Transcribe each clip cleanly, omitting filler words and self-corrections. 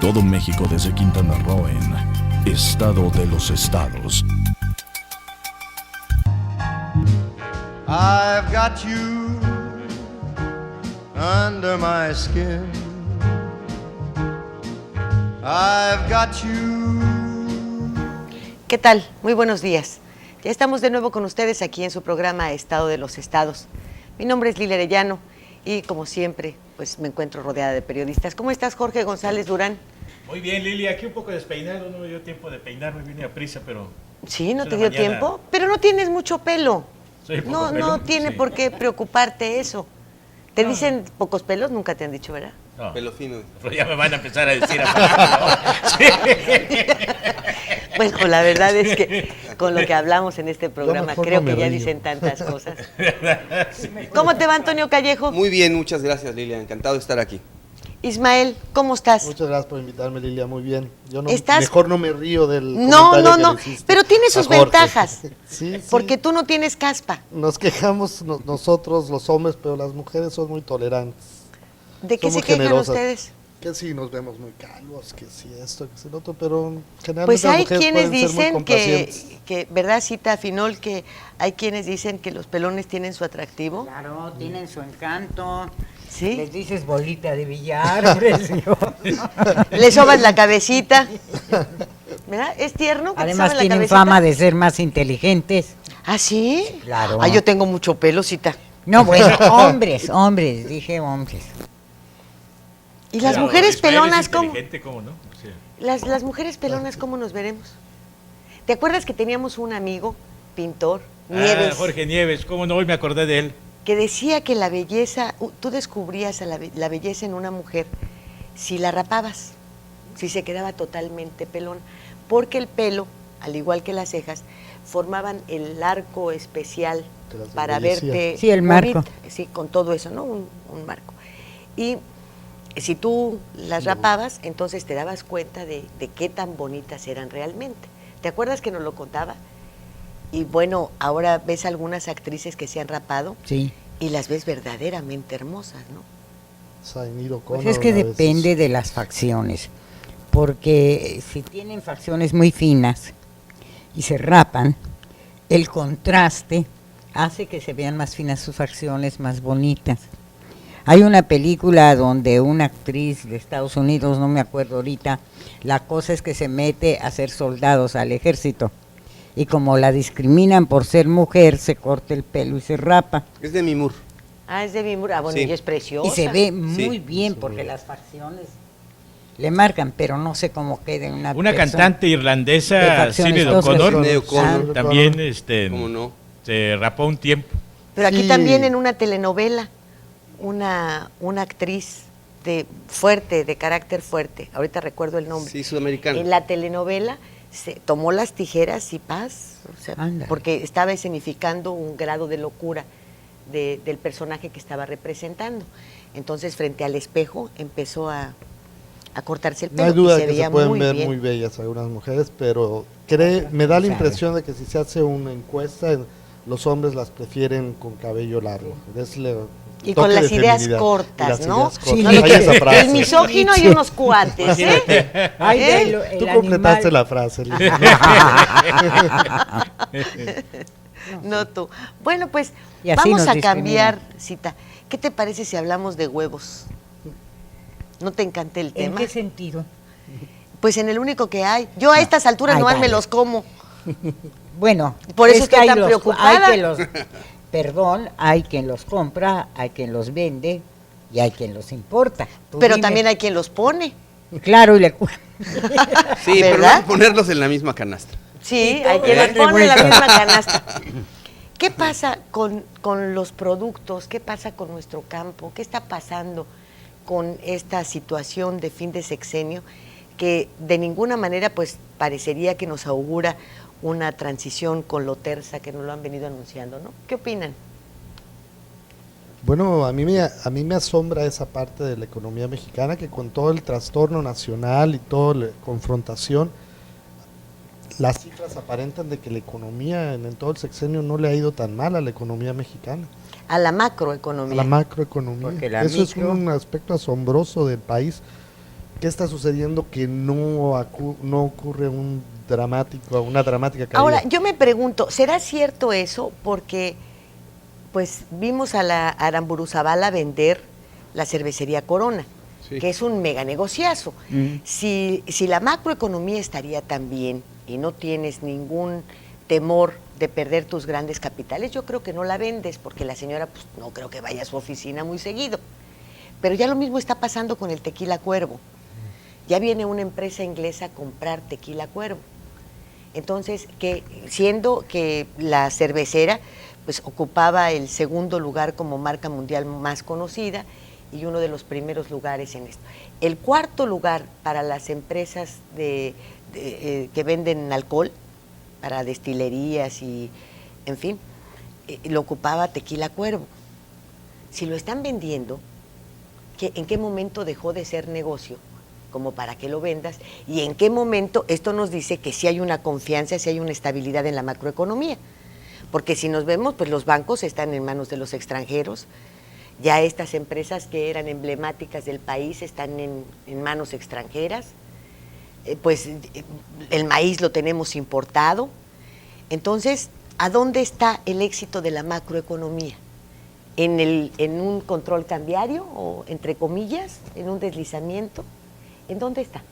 Todo México desde Quintana Roo en Estado de los Estados. I've got you under my skin. I've got you. ¿Qué tal? Muy buenos días. Ya estamos de nuevo con ustedes aquí en su programa Estado de los Estados. Mi nombre es Lilia Arellano y como siempre, pues me encuentro rodeada de periodistas. ¿Cómo estás, Jorge González Durán? Muy bien, Lilia, aquí un poco despeinado, no me dio tiempo de peinarme, vine a prisa, pero... Sí, ¿no te dio tiempo? Pero no tienes mucho pelo. No tiene por qué preocuparte eso. ¿Te dicen pocos pelos? Nunca te han dicho, ¿verdad? No. Pelo fino. Pero ya me van a empezar a decir sí. Bueno, la verdad es que con lo que hablamos en este programa creo que ya dicen tantas cosas. Sí. ¿Cómo te va, Antonio Callejo? Muy bien, muchas gracias, Lilia. Encantado de estar aquí. Ismael, ¿cómo estás? Muchas gracias por invitarme, Lilia, muy bien. Yo no, ¿Estás? Mejor no me río del No, comentario que le hiciste pero tiene sus a Jorge. ventajas, Sí, porque tú no tienes caspa. Nos quejamos nosotros los hombres, pero las mujeres son muy tolerantes. ¿De qué Somos se quejan generosas. ustedes? Que sí, nos vemos muy calvos, que sí esto, que sí lo otro, pero generalmente Pues las hay mujeres quienes pueden ser muy dicen complacientes. que, ¿verdad, Cita Finol? Que hay quienes dicen que los pelones tienen su atractivo. Claro, tienen su encanto. ¿Sí? Les dices bolita de billar, precioso. Le sobas la cabecita. ¿Verdad? ¿Es tierno? que te Además soben la tienen cabecita? fama de ser más inteligentes. ¿Ah, sí? Claro. Ah, yo tengo mucho pelo, Cita. No, bueno, hombres, dije hombres. ¿Y las Claro, mujeres Ismael pelonas es cómo? inteligente, ¿cómo no? Sí. Las mujeres pelonas, ¿cómo nos veremos? ¿Te acuerdas que teníamos un amigo, pintor, Nieves, Jorge Nieves, ¿cómo no? Hoy me acordé de él. que decía que la belleza, tú descubrías a la belleza en una mujer si la rapabas, si se quedaba totalmente pelón, porque el pelo, al igual que las cejas, formaban el arco especial Que las para embellecía. verte Sí, el marco. bonita. Sí, con todo eso, ¿no? Un marco. Y si tú las rapabas, entonces te dabas cuenta de qué tan bonitas eran realmente. ¿Te acuerdas que nos lo contaba? Y bueno, ahora ves algunas actrices que se han rapado Sí. y las ves verdaderamente hermosas, ¿no? Zainir Pues O'Connor es que a veces. depende de las facciones. Porque si tienen facciones muy finas y se rapan, el contraste hace que se vean más finas sus facciones, más bonitas. Hay una película donde una actriz de Estados Unidos, no me acuerdo ahorita, la cosa es que se mete a ser soldados al ejército. Y como la discriminan por ser mujer, se corta el pelo y se rapa. Es de Mimur. Ah, es de Bimura. Ah, bueno, Sí. ella es preciosa. Y se ve muy Sí. bien porque las facciones le marcan, pero no sé cómo queda en una Una persona. cantante De irlandesa, facciones Sinead toscas. O'Connor, Sinead O'Connor. también ¿Cómo no? se rapó un tiempo. Pero aquí Sí. también en una telenovela, una actriz de carácter fuerte, ahorita recuerdo el nombre. Sí, sudamericano. En la telenovela se tomó las tijeras y paz, o sea, Ándale. porque estaba escenificando un grado de locura del personaje que estaba representando. Entonces, frente al espejo, empezó a cortarse el No pelo hay duda y de que veía se pueden muy ver bien. muy bellas algunas mujeres, pero me da la impresión de que si se hace una encuesta, los hombres las prefieren con cabello largo. Es Y toque con las de ideas feminidad. cortas, Y las ¿no? ideas cortas. Sí, Hay esa frase. El misógino hay unos cuates, ¿eh? Ay, ¿Eh? velo, el Tú completaste animal. la frase, Lilia. No tú. Bueno, pues Y así vamos nos a cambiar, discriminan. Cita. ¿Qué te parece si hablamos de huevos? ¿No te encanta el ¿En tema? qué sentido? Pues en el único que hay. Yo a estas alturas Ay, nomás me vale. los como. Bueno, Por eso es que estoy hay tan preocupada. Hay quien los compra, hay quien los vende y hay quien los importa. Tú Pero dime. también hay quien los pone. Claro, y le Sí, pero no ¿Verdad? hay que ponerlos en la misma canasta. Sí, Y hay todo quien los de pone en la vuelta. misma canasta. ¿Qué pasa con los productos? ¿Qué pasa con nuestro campo? ¿Qué está pasando con esta situación de fin de sexenio que de ninguna manera pues parecería que nos augura una transición con lo tersa que nos lo han venido anunciando, ¿no? ¿Qué opinan? Bueno, a mí me asombra esa parte de la economía mexicana, que con todo el trastorno nacional y toda la confrontación, las cifras aparentan de que la economía en todo el sexenio no le ha ido tan mal a la economía mexicana, A la a macroeconomía. la macroeconomía. Porque la Eso es micro- un aspecto asombroso del país. ¿Qué está sucediendo que no ocurre una dramática caída? Ahora, yo me pregunto, ¿será cierto eso? Porque pues vimos a la Aramburuzabala vender la cervecería Corona, Sí. que es un mega negociazo. Si la macroeconomía estaría tan bien y no tienes ningún temor de perder tus grandes capitales, yo creo que no la vendes, porque la señora pues no creo que vaya a su oficina muy seguido. Pero ya lo mismo está pasando con el Tequila Cuervo. Ya viene una empresa inglesa a comprar Tequila Cuervo. Entonces, siendo que la cervecera pues ocupaba el segundo lugar como marca mundial más conocida y uno de los primeros lugares en esto. El cuarto lugar para las empresas que venden alcohol, para destilerías y, en fin, lo ocupaba Tequila Cuervo. Si lo están vendiendo, ¿en qué momento dejó de ser negocio como para que lo vendas? Y en qué momento esto nos dice que sí hay una confianza, sí hay una estabilidad en la macroeconomía. Porque si nos vemos, pues los bancos están en manos de los extranjeros, ya estas empresas que eran emblemáticas del país están en manos extranjeras, pues el maíz lo tenemos importado. Entonces, ¿a dónde está el éxito de la macroeconomía? ¿En un control cambiario o, entre comillas, en un deslizamiento? ¿En dónde está?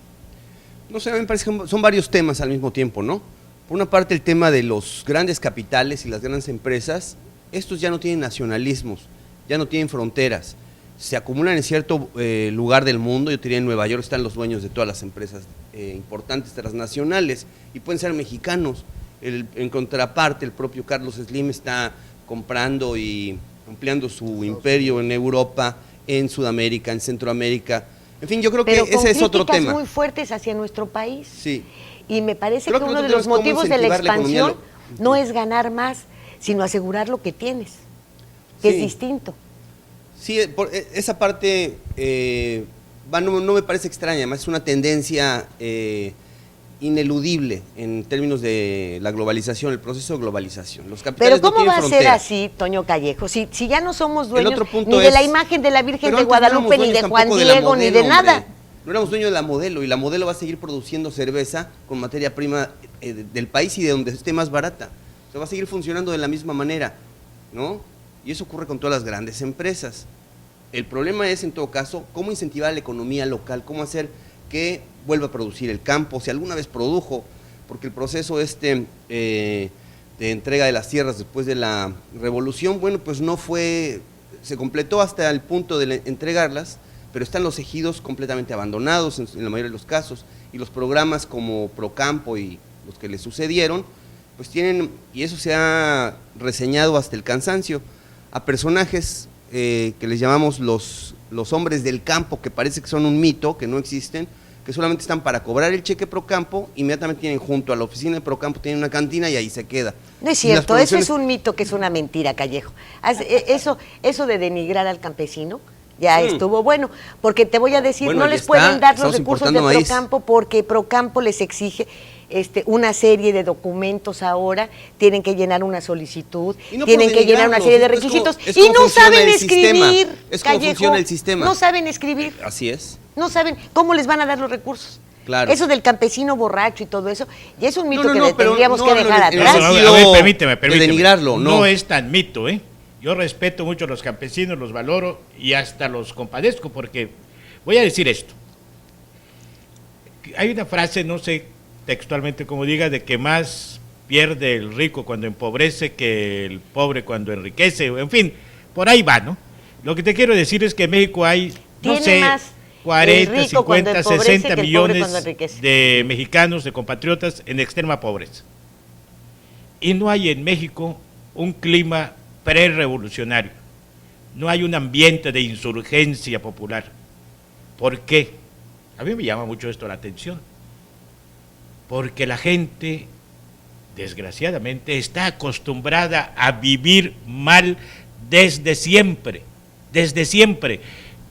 No sé, a mí me parece que son varios temas al mismo tiempo, ¿no? Por una parte el tema de los grandes capitales y las grandes empresas, estos ya no tienen nacionalismos, ya no tienen fronteras, se acumulan en cierto lugar del mundo. Yo diría en Nueva York están los dueños de todas las empresas importantes transnacionales y pueden ser mexicanos. En contraparte, el propio Carlos Slim está comprando y ampliando su imperio en Europa, en Sudamérica, en Centroamérica. En fin, yo creo que ese es otro tema. Muy fuertes hacia nuestro país. Sí. Y me parece Creo que que uno de nosotros los tenemos motivos cómo de la incentivar la expansión economía no es ganar más, sino asegurar lo que tienes, que Sí. es distinto. Sí, esa parte no me parece extraña, además es una tendencia ineludible en términos de la globalización, el proceso de globalización. Los capitales Pero ¿cómo no va a tienen ser fronteras. así, Toño Callejo? Si ya no somos El dueños otro punto ni de la es- imagen de la Virgen Pero de antes no éramos Guadalupe, ni dueños de Juan tampoco de la Diego, ni Modelo, de nada. hombre. No éramos dueños de la Modelo, y la Modelo va a seguir produciendo cerveza con materia prima del país y de donde esté más barata. O sea, va a seguir funcionando de la misma manera, ¿no? Y eso ocurre con todas las grandes empresas. El problema es, en todo caso, cómo incentivar la economía local, cómo hacer que vuelva a producir el campo, si alguna vez produjo, porque el proceso de entrega de las tierras después de la revolución, bueno, pues no fue, se completó hasta el punto de entregarlas, pero están los ejidos completamente abandonados en la mayoría de los casos, y los programas como Procampo y los que le sucedieron, pues tienen, y eso se ha reseñado hasta el cansancio, a personajes que les llamamos los hombres del campo, que parece que son un mito, que no existen, que solamente están para cobrar el cheque Procampo, inmediatamente tienen junto a la oficina de Procampo, tienen una cantina y ahí se queda. No es Y las cierto, eso es producciones- un mito que es una mentira, Callejo. Eso de denigrar al campesino ya estuvo bueno, porque te voy a decir, Bueno, no ahí les está, pueden dar los estamos recursos de importando maíz. Procampo porque Procampo les exige una serie de documentos ahora, tienen que llenar una solicitud, Y no tienen por que llenar una denigrarlos, serie de es como- requisitos es y como no funciona saben el sistema, escribir, es como Callejo, funciona el sistema. no saben escribir, Así es. no saben cómo les van a dar los recursos. Claro. Eso del campesino borracho y todo eso, y es un mito No, que no, le pero tendríamos no que hablo dejar en- atrás. en- A sido ver, permíteme. de denigrarlo, no. No es tan mito, ¿eh? Yo respeto mucho a los campesinos, los valoro y hasta los compadezco, porque voy a decir esto. Hay una frase, no sé textualmente cómo diga, de que más pierde el rico cuando empobrece que el pobre cuando enriquece, en fin, por ahí va, ¿no? Lo que te quiero decir es que en México hay, no Tiene sé, más el 40, rico cuando 50, empobrece 60 que el pobre millones cuando enriquece. de mexicanos, de compatriotas en extrema pobreza. Y no hay en México un clima prerevolucionario, no hay un ambiente de insurgencia popular. ¿Por qué? A mí me llama mucho esto la atención, porque la gente, desgraciadamente, está acostumbrada a vivir mal desde siempre,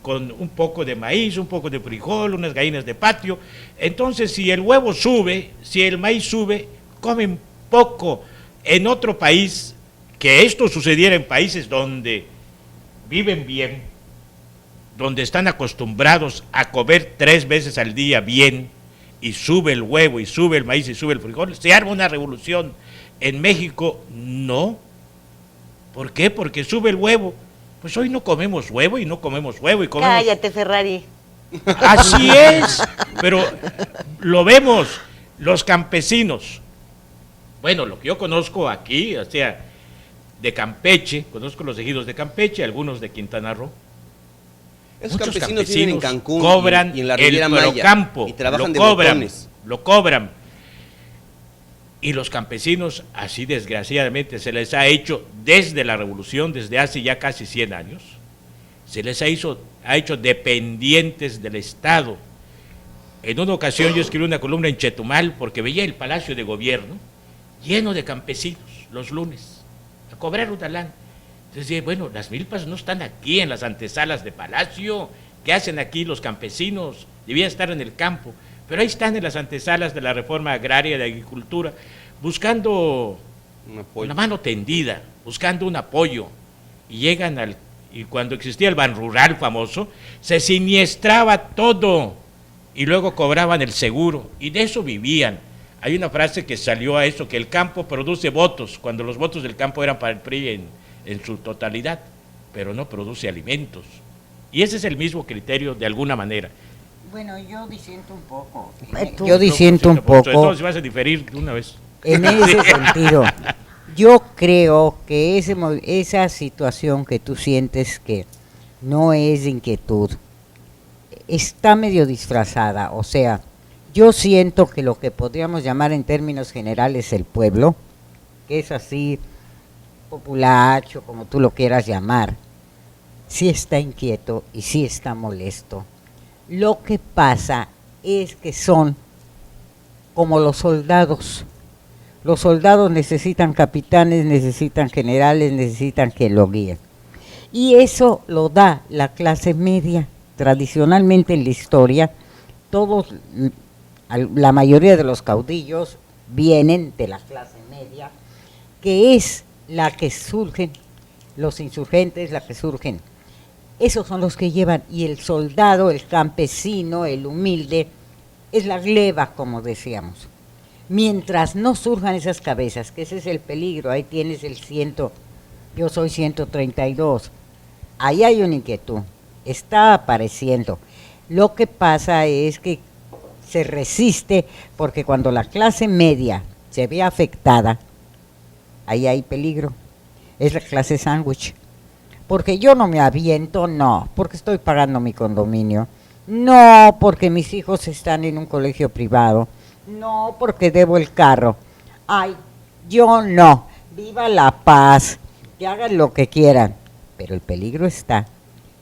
con un poco de maíz, un poco de frijol, unas gallinas de patio. Entonces, si el huevo sube, si el maíz sube, comen poco. En otro país, que esto sucediera en países donde viven bien, donde están acostumbrados a comer 3 veces al día bien, y sube el huevo, y sube el maíz, y sube el frijol, se arma una revolución. En México, no. ¿Por qué? Porque sube el huevo. Pues hoy no comemos huevo, y no comemos huevo, y comemos... Cállate, Ferrari. Así es, pero lo vemos, los campesinos. Bueno, lo que yo conozco aquí, o sea, de Campeche, conozco los ejidos de Campeche, algunos de Quintana Roo. Esos Muchos campesinos viven en Cancún cobran y en la Riviera el Maya procampo, y trabajan de cobran, botones. lo cobran. Y los campesinos, así desgraciadamente, se les ha hecho desde la revolución, desde hace ya casi 100 años, se les ha hecho dependientes del Estado. En una ocasión yo escribí una columna en Chetumal porque veía el Palacio de Gobierno lleno de campesinos los lunes a cobrar una lana. Entonces dije, bueno, las milpas no están aquí en las antesalas de Palacio. ¿Qué hacen aquí los campesinos? Debían estar en el campo, pero ahí están en las antesalas de la reforma agraria de agricultura, buscando una mano tendida, buscando un apoyo, y llegan y cuando existía el Ban Rural famoso, se siniestraba todo, y luego cobraban el seguro, y de eso vivían. Hay una frase que salió a eso, que el campo produce votos, cuando los votos del campo eran para el PRI en su totalidad, pero no produce alimentos. Y ese es el mismo criterio de alguna manera. Bueno, yo disiento un poco. Tú. Yo disiento un poco. Entonces vas a diferir de una vez. En ese sentido, yo creo que esa situación que tú sientes que no es de inquietud, está medio disfrazada. O sea, yo siento que lo que podríamos llamar en términos generales el pueblo, que es así populacho, como tú lo quieras llamar, sí está inquieto y sí está molesto. Lo que pasa es que son como los soldados. Los soldados necesitan capitanes, necesitan generales, necesitan que lo guíen. Y eso lo da la clase media. Tradicionalmente en la historia, la mayoría de los caudillos vienen de la clase media, que es la que surgen, los insurgentes, la que surgen. Esos son los que llevan, y el soldado, el campesino, el humilde, es la gleba, como decíamos. Mientras no surjan esas cabezas, que ese es el peligro, ahí tienes yo soy 132, ahí hay una inquietud, está apareciendo. Lo que pasa es que se resiste, porque cuando la clase media se ve afectada, ahí hay peligro, es la clase sándwich. Porque yo no me aviento, no, porque estoy pagando mi condominio, no, porque mis hijos están en un colegio privado, no, porque debo el carro. Ay, yo no, viva la paz, que hagan lo que quieran. Pero el peligro está,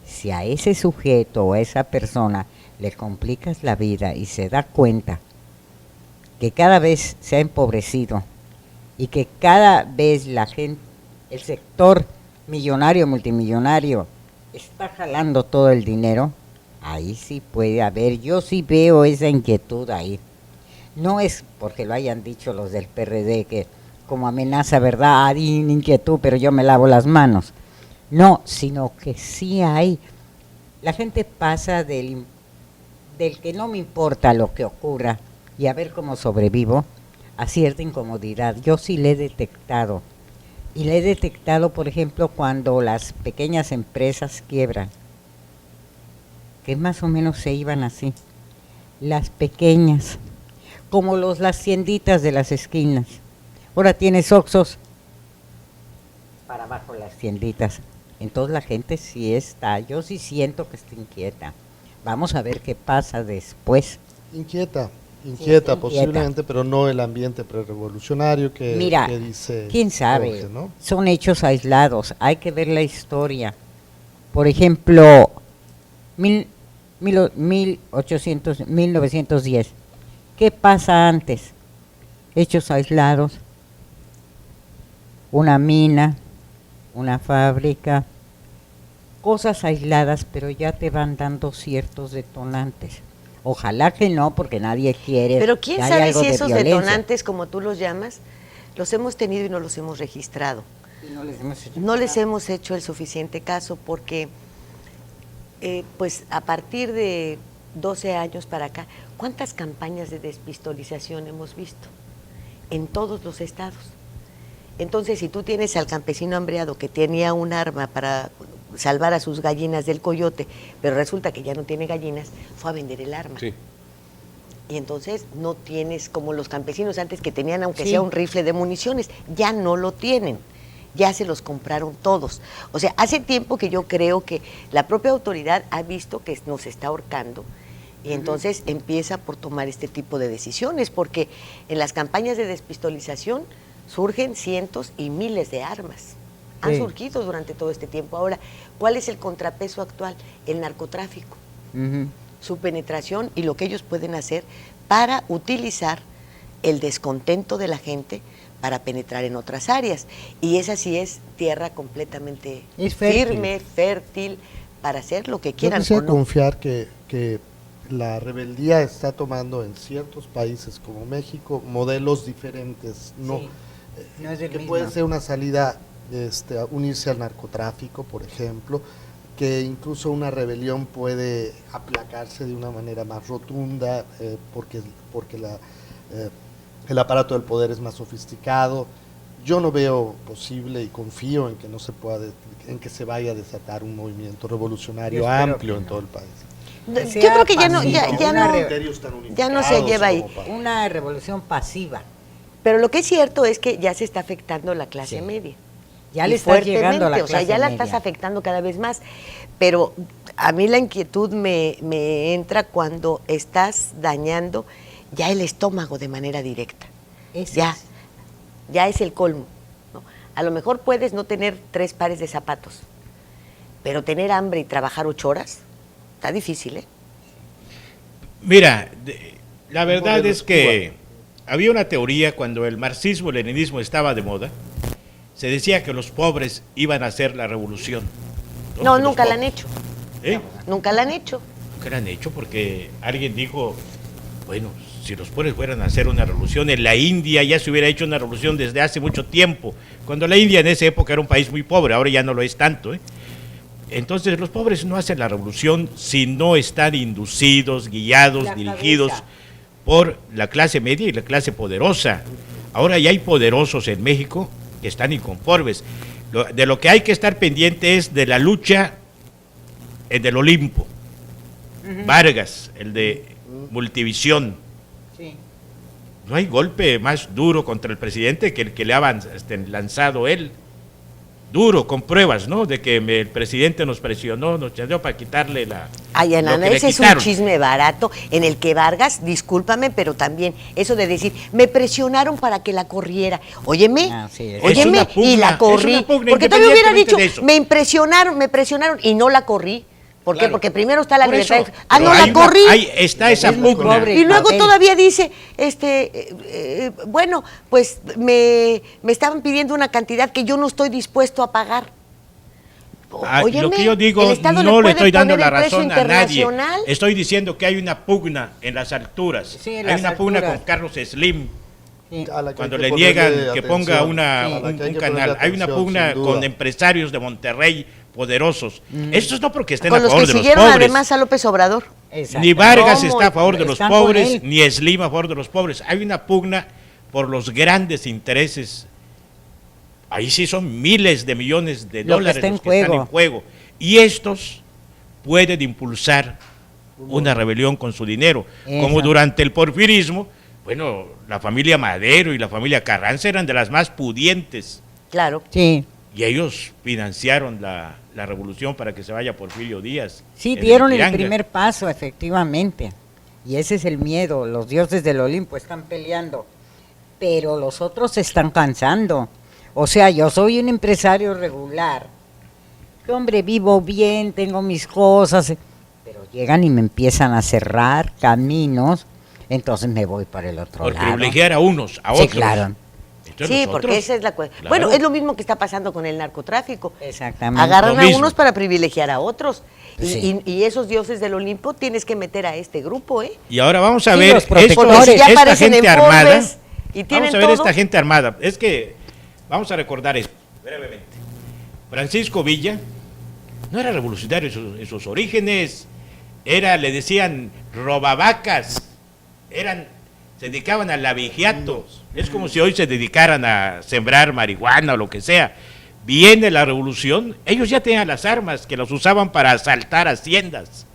si a ese sujeto o a esa persona le complicas la vida y se da cuenta que cada vez se ha empobrecido y que cada vez la gente, el sector millonario, multimillonario, está jalando todo el dinero, ahí sí puede haber, yo sí veo esa inquietud ahí. No es porque lo hayan dicho los del PRD que como amenaza, ¿verdad? Hay inquietud, pero yo me lavo las manos. No, sino que sí hay. La gente pasa del que no me importa lo que ocurra y a ver cómo sobrevivo, a cierta incomodidad. Yo sí le he detectado. Y le he detectado, por ejemplo, cuando las pequeñas empresas quiebran, que más o menos se iban así. Las pequeñas, como las tienditas de las esquinas. Ahora tienes Oxxos, para abajo las tienditas. Entonces la gente sí está, yo sí siento que está inquieta. Vamos a ver qué pasa después. Inquieta, inquieta. posiblemente, pero no el ambiente prerevolucionario que dice quién sabe, Jorge, ¿no? Son hechos aislados, hay que ver la historia. Por ejemplo, 1910, ¿qué pasa antes? Hechos aislados, una mina, una fábrica, cosas aisladas, pero ya te van dando ciertos detonantes. Ojalá que no, porque nadie quiere. Pero quién que haya sabe algo si de esos violencia. detonantes, como tú los llamas, los hemos tenido y no los hemos registrado. Y no les hemos hecho No les caso. hemos hecho el suficiente caso porque pues a partir de 12 años para acá, ¿cuántas campañas de despistolización hemos visto? En todos los estados. Entonces, si tú tienes al campesino hambriado que tenía un arma para salvar a sus gallinas del coyote, pero resulta que ya no tiene gallinas, fue a vender el arma. Sí. Y entonces no tienes como los campesinos antes que tenían, aunque Sí. sea un rifle de municiones, ya no lo tienen, ya se los compraron todos. O sea, hace tiempo que yo creo que la propia autoridad ha visto que nos está ahorcando y entonces empieza por tomar este tipo de decisiones, porque en las campañas de despistolización surgen cientos y miles de armas. Han Sí. surgido durante todo este tiempo. Ahora, ¿cuál es el contrapeso actual? El narcotráfico, Ujú. su penetración y lo que ellos pueden hacer para utilizar el descontento de la gente para penetrar en otras áreas. Y esa sí es tierra completamente Es fértil. firme, fértil, para hacer lo que Yo quieran. quisiera ¿o no? confiar que la rebeldía está tomando en ciertos países como México modelos diferentes, no, Sí, no es el que mismo. puede ser una salida, a unirse al narcotráfico, por ejemplo, que incluso una rebelión puede aplacarse de una manera más rotunda, porque el aparato del poder es más sofisticado. Yo no veo posible y confío en que no se pueda, en que se vaya a desatar un movimiento revolucionario Yo espero amplio que en no. todo el país. Que Yo sea creo que ya no, pasivo, ya una no, Criterios tan ya no se unificados lleva ahí. como para- Una revolución pasiva. Pero lo que es cierto es que ya se está afectando la clase Sí. media. Ya Y le está llegando a la fuertemente, o sea, clase ya la media. estás afectando cada vez más. Pero a mí la inquietud me entra cuando estás dañando ya el estómago de manera directa. Ese Ya, es. ya es el colmo, ¿no? A lo mejor puedes no tener 3 pares de zapatos, pero tener hambre y trabajar 8 horas, está difícil, ¿eh? Mira, la verdad modelo es es que había una teoría cuando el marxismo-leninismo estaba de moda, se decía que los pobres iban a hacer la revolución. No, Que los nunca la han pobres. hecho, ¿Eh? nunca la han hecho. Nunca la han hecho porque alguien dijo, bueno, si los pobres fueran a hacer una revolución, en la India ya se hubiera hecho una revolución desde hace mucho tiempo, cuando la India en esa época era un país muy pobre, ahora ya no lo es tanto, ¿eh? Entonces los pobres no hacen la revolución si no están inducidos, guiados, La dirigidos cabeza. por la clase media y la clase poderosa. Ahora ya hay poderosos en México que están inconformes. De lo que hay que estar pendiente es de la lucha del Olimpo. Vargas, el de Multivisión. Sí. No hay golpe más duro contra el presidente que el que le ha lanzado él. Duro, con pruebas, ¿no? De que el presidente nos presionó, nos chanceó para quitarle la. Ay, lo Ana, que le ese es un quitaron. chisme barato en el que Vargas, discúlpame, pero también eso de decir, me presionaron para que la corriera. Óyeme, Ah, sí, es óyeme, una pugna, y la es corrí. una pugna, Porque todavía hubiera independientemente dicho, de eso. me presionaron y no la corrí. ¿Por qué? Claro. Porque primero está la Por libertad. eso, Ah, pero no hay la una- corrí. ahí está esa Es muy pugna. pobre. Y luego papel. todavía dice, bueno, pues me estaban pidiendo una cantidad que yo no estoy dispuesto a pagar. Lo Óyeme, que yo digo, el Estado no le puede estoy dando poner la el precio razón a nadie. internacional. Estoy diciendo que hay una pugna en las alturas. Sí, en hay las una pugna alturas. con Carlos Slim. Sí. A la que Cuando hay le que ponerle niegan que ponga atención, una, a la un, que hay un que ponerle canal. Hay una atención, pugna sin duda. con empresarios de Monterrey poderosos. Estos no porque estén Con a los favor que de los siguieron pobres. además a López Obrador. Exacto. Ni Vargas ¿Cómo? está a favor de los Están con pobres, él. ni Slim a favor de los pobres. Hay una pugna por los grandes intereses. Ahí sí son miles de millones de Lo que dólares está en los que están en juego. juego. Y estos pueden impulsar una rebelión con su dinero. Como Eso. durante el porfirismo, bueno, la familia Madero y la familia Carranza eran de las más pudientes. Claro. Sí, Y ellos financiaron la revolución para que se vaya Porfirio Díaz. sí, en dieron el Ipiranga. primer paso, efectivamente. Y ese es el miedo. Los dioses del Olimpo están peleando, pero los otros se están cansando. O sea, yo soy un empresario regular. Que hombre, vivo bien, tengo mis cosas, pero llegan y me empiezan a cerrar caminos, entonces me voy para el otro Por lado. privilegiar a unos, a Sí, otros. claro. Entonces Sí, los porque otros, esa es la cuestión. claro. Bueno, es lo mismo que está pasando con el narcotráfico. Exactamente. Agarran Lo a mismo. unos para privilegiar a otros. Sí. Y esos dioses del Olimpo tienes que meter a este grupo, ¿eh? Y ahora vamos a Sí, ver los protectores. Porque si ya esta aparecen gente en armada. Forbes y tienen Vamos a ver todo. esta gente armada. Es que vamos a recordar esto brevemente. Francisco Villa no era revolucionario en sus orígenes, le decían robavacas, se dedicaban al lavigiato. Es como si hoy se dedicaran a sembrar marihuana o lo que sea. Viene la revolución, ellos ya tenían las armas que las usaban para asaltar haciendas.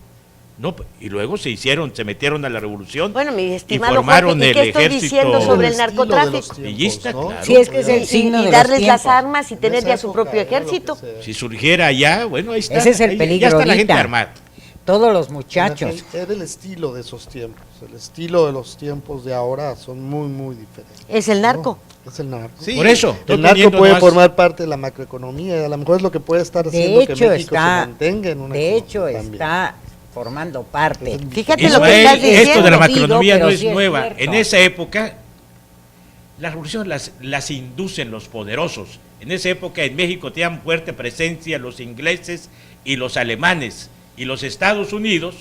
No, y luego se metieron a la revolución. Bueno, mi y estimado formaron Jorge, ¿y qué el estoy ejército diciendo sobre el estilo narcotráfico? de los tiempos, Villista, ¿no? claro. Sí, es que es el signo de Y los darles las tiempos. armas y tener En ya esa su época propio era lo que ejército. se- Si surgiera ya, bueno, ahí está. Ese es el ahí peligro ya está la gente ahorita. armada. Todos los muchachos. Era el estilo de esos tiempos. El estilo de los tiempos de ahora son muy, muy diferentes. Es el narco. ¿no? Es el narco. Sí. Por eso, El no narco teniendo puede más- formar parte de la macroeconomía y a lo mejor es lo que puede estar haciendo De que hecho, México se está, mantenga en una de hecho economía también. está formando parte. Fíjate lo que Ismael, estás diciendo. esto de la Digo, macroeconomía pero no es sí es nueva. cierto. En esa época, las revoluciones las inducen los poderosos. En esa época en México tenían fuerte presencia los ingleses y los alemanes. Y los Estados Unidos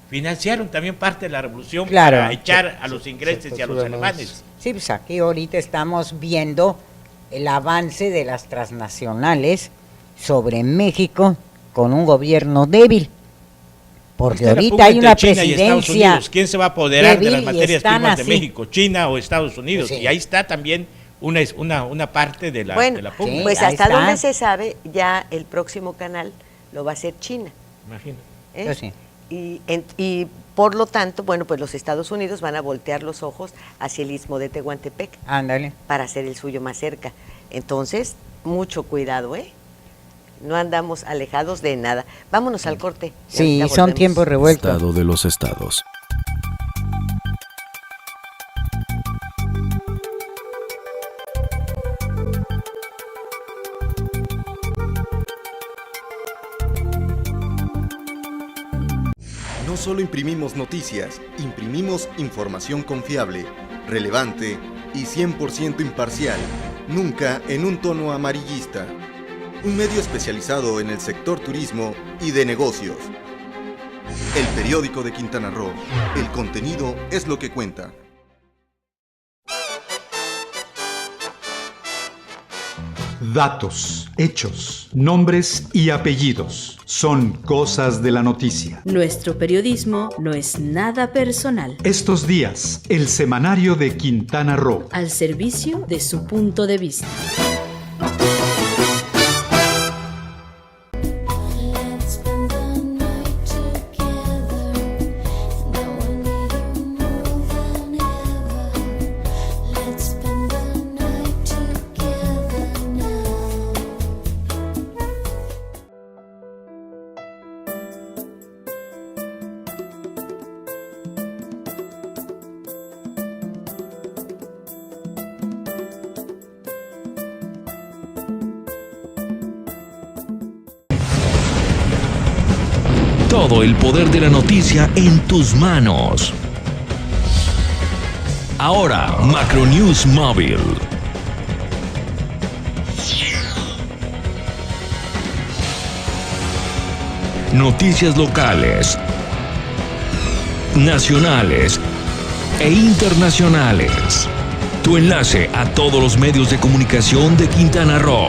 financiaron también parte de la revolución Claro. para echar a los ingleses y a los alemanes. Sí, pues aquí ahorita estamos viendo el avance de las transnacionales sobre México con un gobierno débil. Porque Está la ahorita pugna hay entre una China y Estados presidencia. Unidos. ¿Quién se va a apoderar de débil las y materias están primas de así. México? ¿China o Estados Unidos? Sí. Y ahí está también una parte de la, Bueno, de la pugna. Sí. pues ahí hasta está. donde se sabe, ya el próximo canal lo va a hacer China. Imagínate. ¿eh? Pues sí. Y por lo tanto, bueno, pues los Estados Unidos van a voltear los ojos hacia el istmo de Tehuantepec Ándale. para hacer el suyo más cerca. Entonces, mucho cuidado, ¿eh? No andamos alejados de nada. Vámonos al corte. y Sí, ahorita son volvemos. tiempos revueltos. Estado de los estados. No solo imprimimos noticias, imprimimos información confiable, relevante y 100% imparcial, nunca en un tono amarillista. Un medio especializado en el sector turismo y de negocios. El periódico de Quintana Roo. El contenido es lo que cuenta. Datos, hechos, nombres y apellidos son cosas de la noticia. Nuestro periodismo no es nada personal, Estos días, el semanario de Quintana Roo. al servicio de su punto de vista. Todo el poder de la noticia en tus manos. Ahora, Macronews Móvil. Noticias locales, nacionales e internacionales. Tu enlace a todos los medios de comunicación de Quintana Roo.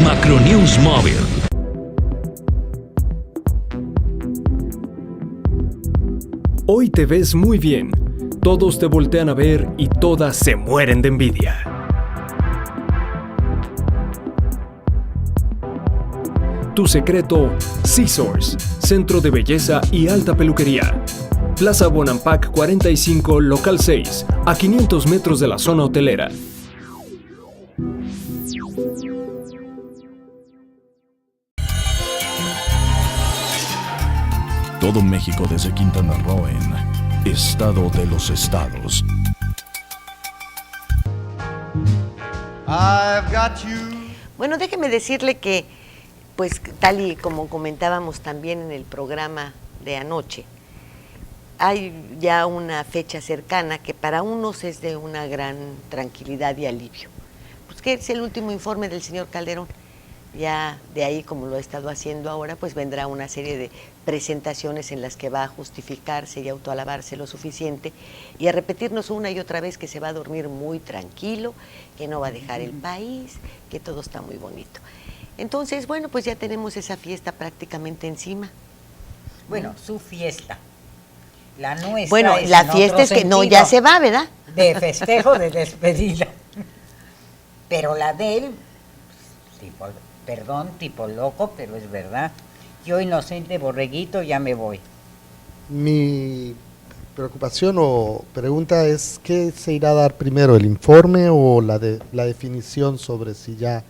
Macronews Móvil. Hoy te ves muy bien. Todos te voltean a ver y todas se mueren de envidia. Tu secreto, C-Source, Centro de Belleza y Alta Peluquería. Plaza Bonampak 45, Local 6, a 500 metros de la zona hotelera. Todo México desde Quintana Roo en Estado de los Estados. I've got you. Bueno, déjeme decirle que, pues tal y como comentábamos también en el programa de anoche, hay ya una fecha cercana que para unos es de una gran tranquilidad y alivio. Pues que es el último informe del señor Calderón. Ya de ahí, como lo ha estado haciendo ahora, pues vendrá una serie de presentaciones en las que va a justificarse y autoalabarse lo suficiente y a repetirnos una y otra vez que se va a dormir muy tranquilo, que no va a dejar el país, que todo está muy bonito. Entonces, bueno, pues ya tenemos esa fiesta prácticamente encima. Bueno, su fiesta. La nuestra. Bueno, es la en fiesta otro es que no, sentido, ya se va, ¿verdad? de festejo, de despedida. Pero la de él, tipo, perdón, tipo loco, pero es verdad. Yo, inocente borreguito, ya me voy. Mi preocupación o pregunta es, ¿qué se irá a dar primero, el informe o la definición sobre si ya...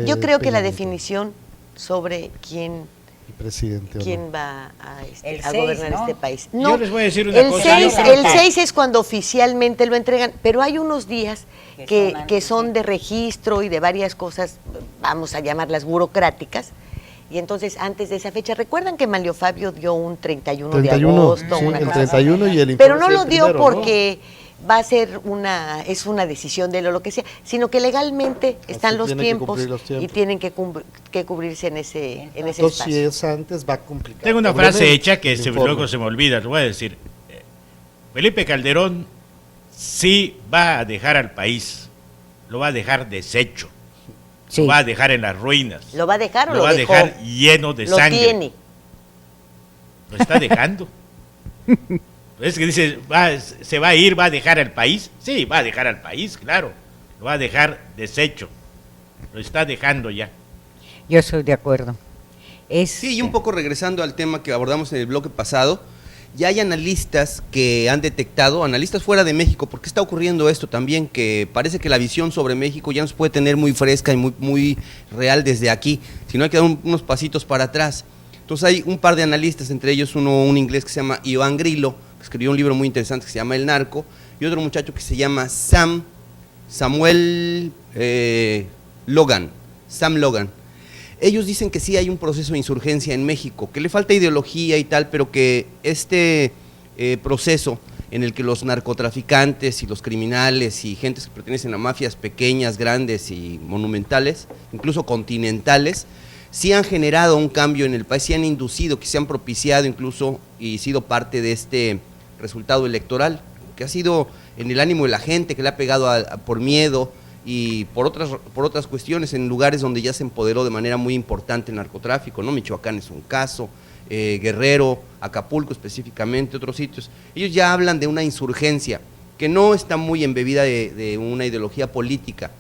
Yo creo que la Peña Nieto, definición sobre quién el presidente, ¿o no? va a, El a 6, gobernar ¿no? este país. Yo les voy a decir una el cosa. 6, Yo- el 6 es cuando oficialmente lo entregan, pero hay unos días que son de registro y de varias cosas, vamos a llamarlas burocráticas, y entonces antes de esa fecha, ¿recuerdan que Manlio Fabio dio un 31 de 31, agosto? sí, una el cosa 31 y el Pero informe no sí, lo el dio primero, ¿no? porque va a ser es una decisión de él o lo que sea, sino que legalmente están los tiene que tiempos, cumplir los tiempos. y tienen que cubrirse en ese Entonces, si espacio. es antes, va a complicar. Tengo una Obviamente, frase hecha que el informe. luego se me olvida, lo voy a decir. Felipe Calderón sí va a dejar al país, lo va a dejar deshecho, Sí. lo va a dejar en las ruinas, ¿Lo va a dejar o lo lo va a dejó? dejar lleno de Lo sangre. tiene. Lo está dejando. Es que dice, se va a ir, va a dejar al país. Sí, va a dejar al país, claro. Lo va a dejar deshecho. Lo está dejando ya. Yo estoy de acuerdo. Sí, y un poco regresando al tema que abordamos en el bloque pasado, ya hay analistas que han detectado, analistas fuera de México, porque está ocurriendo esto también, que parece que la visión sobre México ya no se puede tener muy fresca y muy real desde aquí, sino hay que dar unos pasitos para atrás. Entonces hay un par de analistas, entre ellos un inglés que se llama Ioan Grillo, que escribió un libro muy interesante que se llama El Narco, y otro muchacho que se llama Samuel Logan. Ellos dicen que sí hay un proceso de insurgencia en México, que le falta ideología y tal, pero que este proceso en el que los narcotraficantes y los criminales y gentes que pertenecen a mafias pequeñas, grandes y monumentales, incluso continentales, sí han generado un cambio en el país, sí han inducido, que se han propiciado incluso y sido parte de este resultado electoral, que ha sido en el ánimo de la gente, que le ha pegado por miedo y por otras cuestiones en lugares donde ya se empoderó de manera muy importante el narcotráfico, ¿no? Michoacán es un caso, Guerrero, Acapulco específicamente, otros sitios. Ellos ya hablan de una insurgencia que no está muy embebida de una ideología política,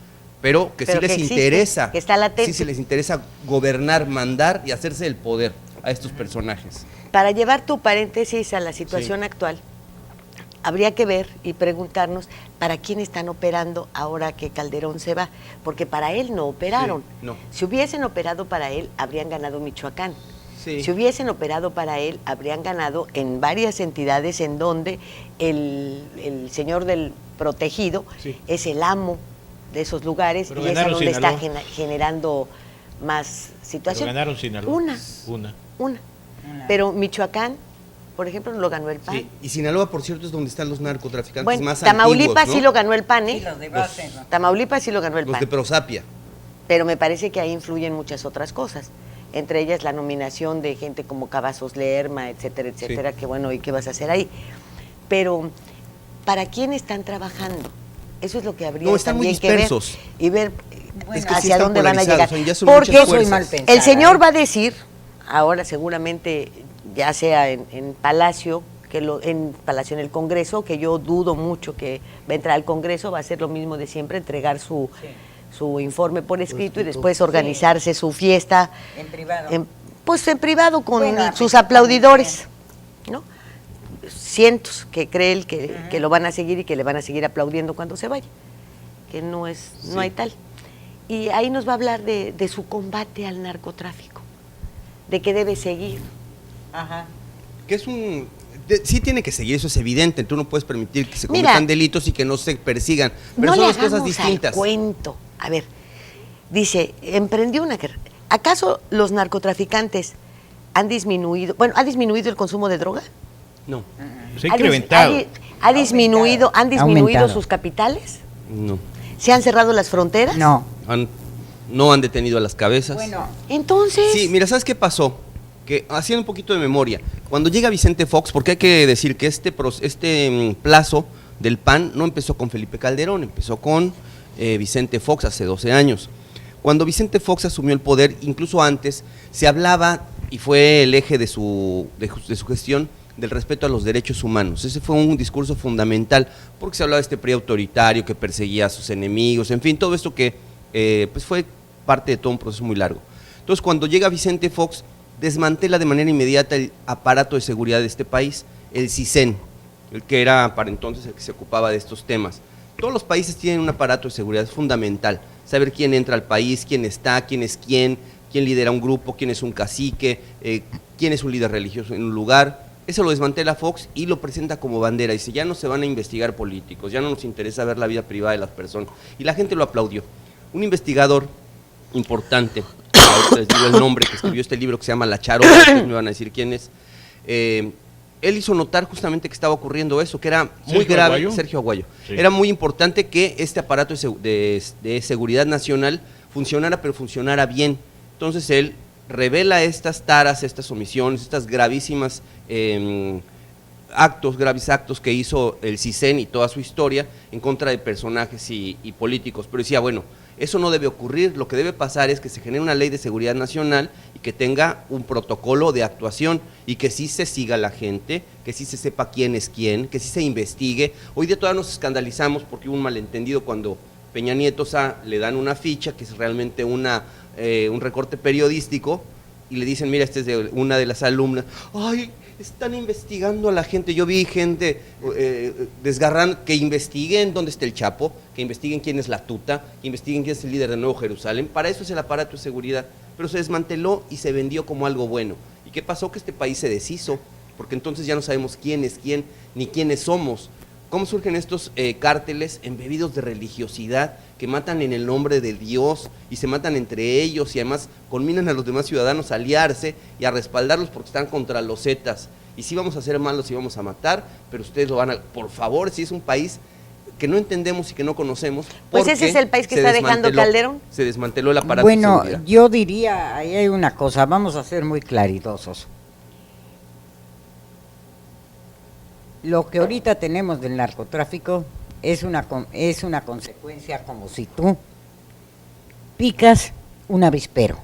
pero que sí les existe, interesa, que está latente. sí se les interesa gobernar, mandar y hacerse el poder a estos personajes. Para llevar tu paréntesis a la situación actual, habría que ver y preguntarnos para quién están operando ahora que Calderón se va, porque para él no operaron. Sí, no. Si hubiesen operado para él, habrían ganado Michoacán. Sí. Si hubiesen operado para él, habrían ganado en varias entidades en donde el señor del protegido es el amo de esos lugares. Pero y es a ganaron donde está Sinaloa. generando más situación. Pero ganaron Sinaloa. Una. Pero Michoacán, por ejemplo, lo ganó el PAN. Sí, y Sinaloa, por cierto, es donde están los narcotraficantes Bueno, más Tamaulipas antiguos, ¿no? sí lo ganó el PAN, ¿eh? Sí, los de base, ¿no? Tamaulipas sí lo ganó el Los PAN. de Prosapia. Pero me parece que ahí influyen muchas otras cosas, entre ellas la nominación de gente como Cavazos Lerma, etcétera, etcétera, que bueno, ¿y qué vas a hacer ahí? Pero, ¿para quién están trabajando? Eso es lo que habría No, están muy también que ver dispersos. y ver Es que sí hacia están dónde van a llegar. polarizados, ya son Porque muchas fuerzas. el señor va a decir, ahora seguramente, ya sea en Palacio, en el Congreso, que yo dudo mucho que va a entrar al Congreso, va a hacer lo mismo de siempre, entregar su informe por escrito y después organizarse su fiesta. En privado. En privado con Bueno, sus aplaudidores, ¿no? Cientos que cree él que lo van a seguir y que le van a seguir aplaudiendo cuando se vaya, que no hay tal. Y ahí nos va a hablar de su combate al narcotráfico, de que debe seguir. Ajá. Que es sí tiene que seguir, eso es evidente. Tú no puedes permitir que se Mira, cometan delitos y que no se persigan. Pero no son le dos cosas hagamos distintas. al cuento. A ver, dice, emprendió una guerra. ¿Acaso los narcotraficantes han disminuido? Bueno, ¿ha disminuido el consumo de droga? No. Se ha incrementado. ¿Han disminuido Aumentado. sus capitales? No. ¿Se han cerrado las fronteras? No. No han detenido a las cabezas. Bueno, Entonces, Sí, mira, ¿sabes qué pasó? Que haciendo un poquito de memoria, cuando llega Vicente Fox, porque hay que decir que este plazo del PAN no empezó con Felipe Calderón, empezó con Vicente Fox hace 12 años. Cuando Vicente Fox asumió el poder, incluso antes, se hablaba, y fue el eje de su gestión, del respeto a los derechos humanos. Ese fue un discurso fundamental, porque se hablaba de este PRI autoritario que perseguía a sus enemigos, en fin, todo esto que pues fue parte de todo un proceso muy largo. Entonces, cuando llega Vicente Fox, desmantela de manera inmediata el aparato de seguridad de este país, el CISEN, el que era para entonces el que se ocupaba de estos temas. Todos los países tienen un aparato de seguridad, es fundamental, saber quién entra al país, quién está, quién es quién lidera un grupo, quién es un cacique, quién es un líder religioso en un lugar. Eso lo desmantela Fox y lo presenta como bandera. Dice, ya no se van a investigar políticos, ya no nos interesa ver la vida privada de las personas. Y la gente lo aplaudió. Un investigador importante, ahorita les digo el nombre, que escribió este libro que se llama La Charola, ustedes me van a decir quién es, él hizo notar justamente que estaba ocurriendo eso, que era muy grave. Aguayo. Sergio Aguayo. Sí. Era muy importante que este aparato de seguridad nacional funcionara, pero funcionara bien. Entonces él revela estas taras, estas omisiones, estas gravísimas graves actos que hizo el CISEN y toda su historia en contra de personajes y políticos. Pero decía, bueno, eso no debe ocurrir, lo que debe pasar es que se genere una ley de seguridad nacional y que tenga un protocolo de actuación y que sí se siga la gente, que sí se sepa quién es quién, que sí se investigue. Hoy día todavía nos escandalizamos porque hubo un malentendido cuando Peña Nieto le dan una ficha que es realmente un recorte periodístico y le dicen, mira, este es de una de las alumnas, ¡ay! Están investigando a la gente. Yo vi gente desgarrando, que investiguen dónde está el Chapo, que investiguen quién es la tuta, que investiguen quién es el líder de Nuevo Jerusalén. Para eso es el aparato de seguridad, pero se desmanteló y se vendió como algo bueno. ¿Y qué pasó? Que este país se deshizo, porque entonces ya no sabemos quién es quién, ni quiénes somos. ¿Cómo surgen estos cárteles embebidos de religiosidad que matan en el nombre de Dios y se matan entre ellos y además conminan a los demás ciudadanos a aliarse y a respaldarlos porque están contra los zetas? Y sí vamos a ser malos y vamos a matar, pero ustedes lo van a... Por favor, si es un país que no entendemos y que no conocemos... Pues ese es el país que está dejando Calderón. Se desmanteló el aparato de seguridad. Bueno, yo diría, ahí hay una cosa, vamos a ser muy claridosos. Lo que ahorita tenemos del narcotráfico es una consecuencia como si tú picas un avispero.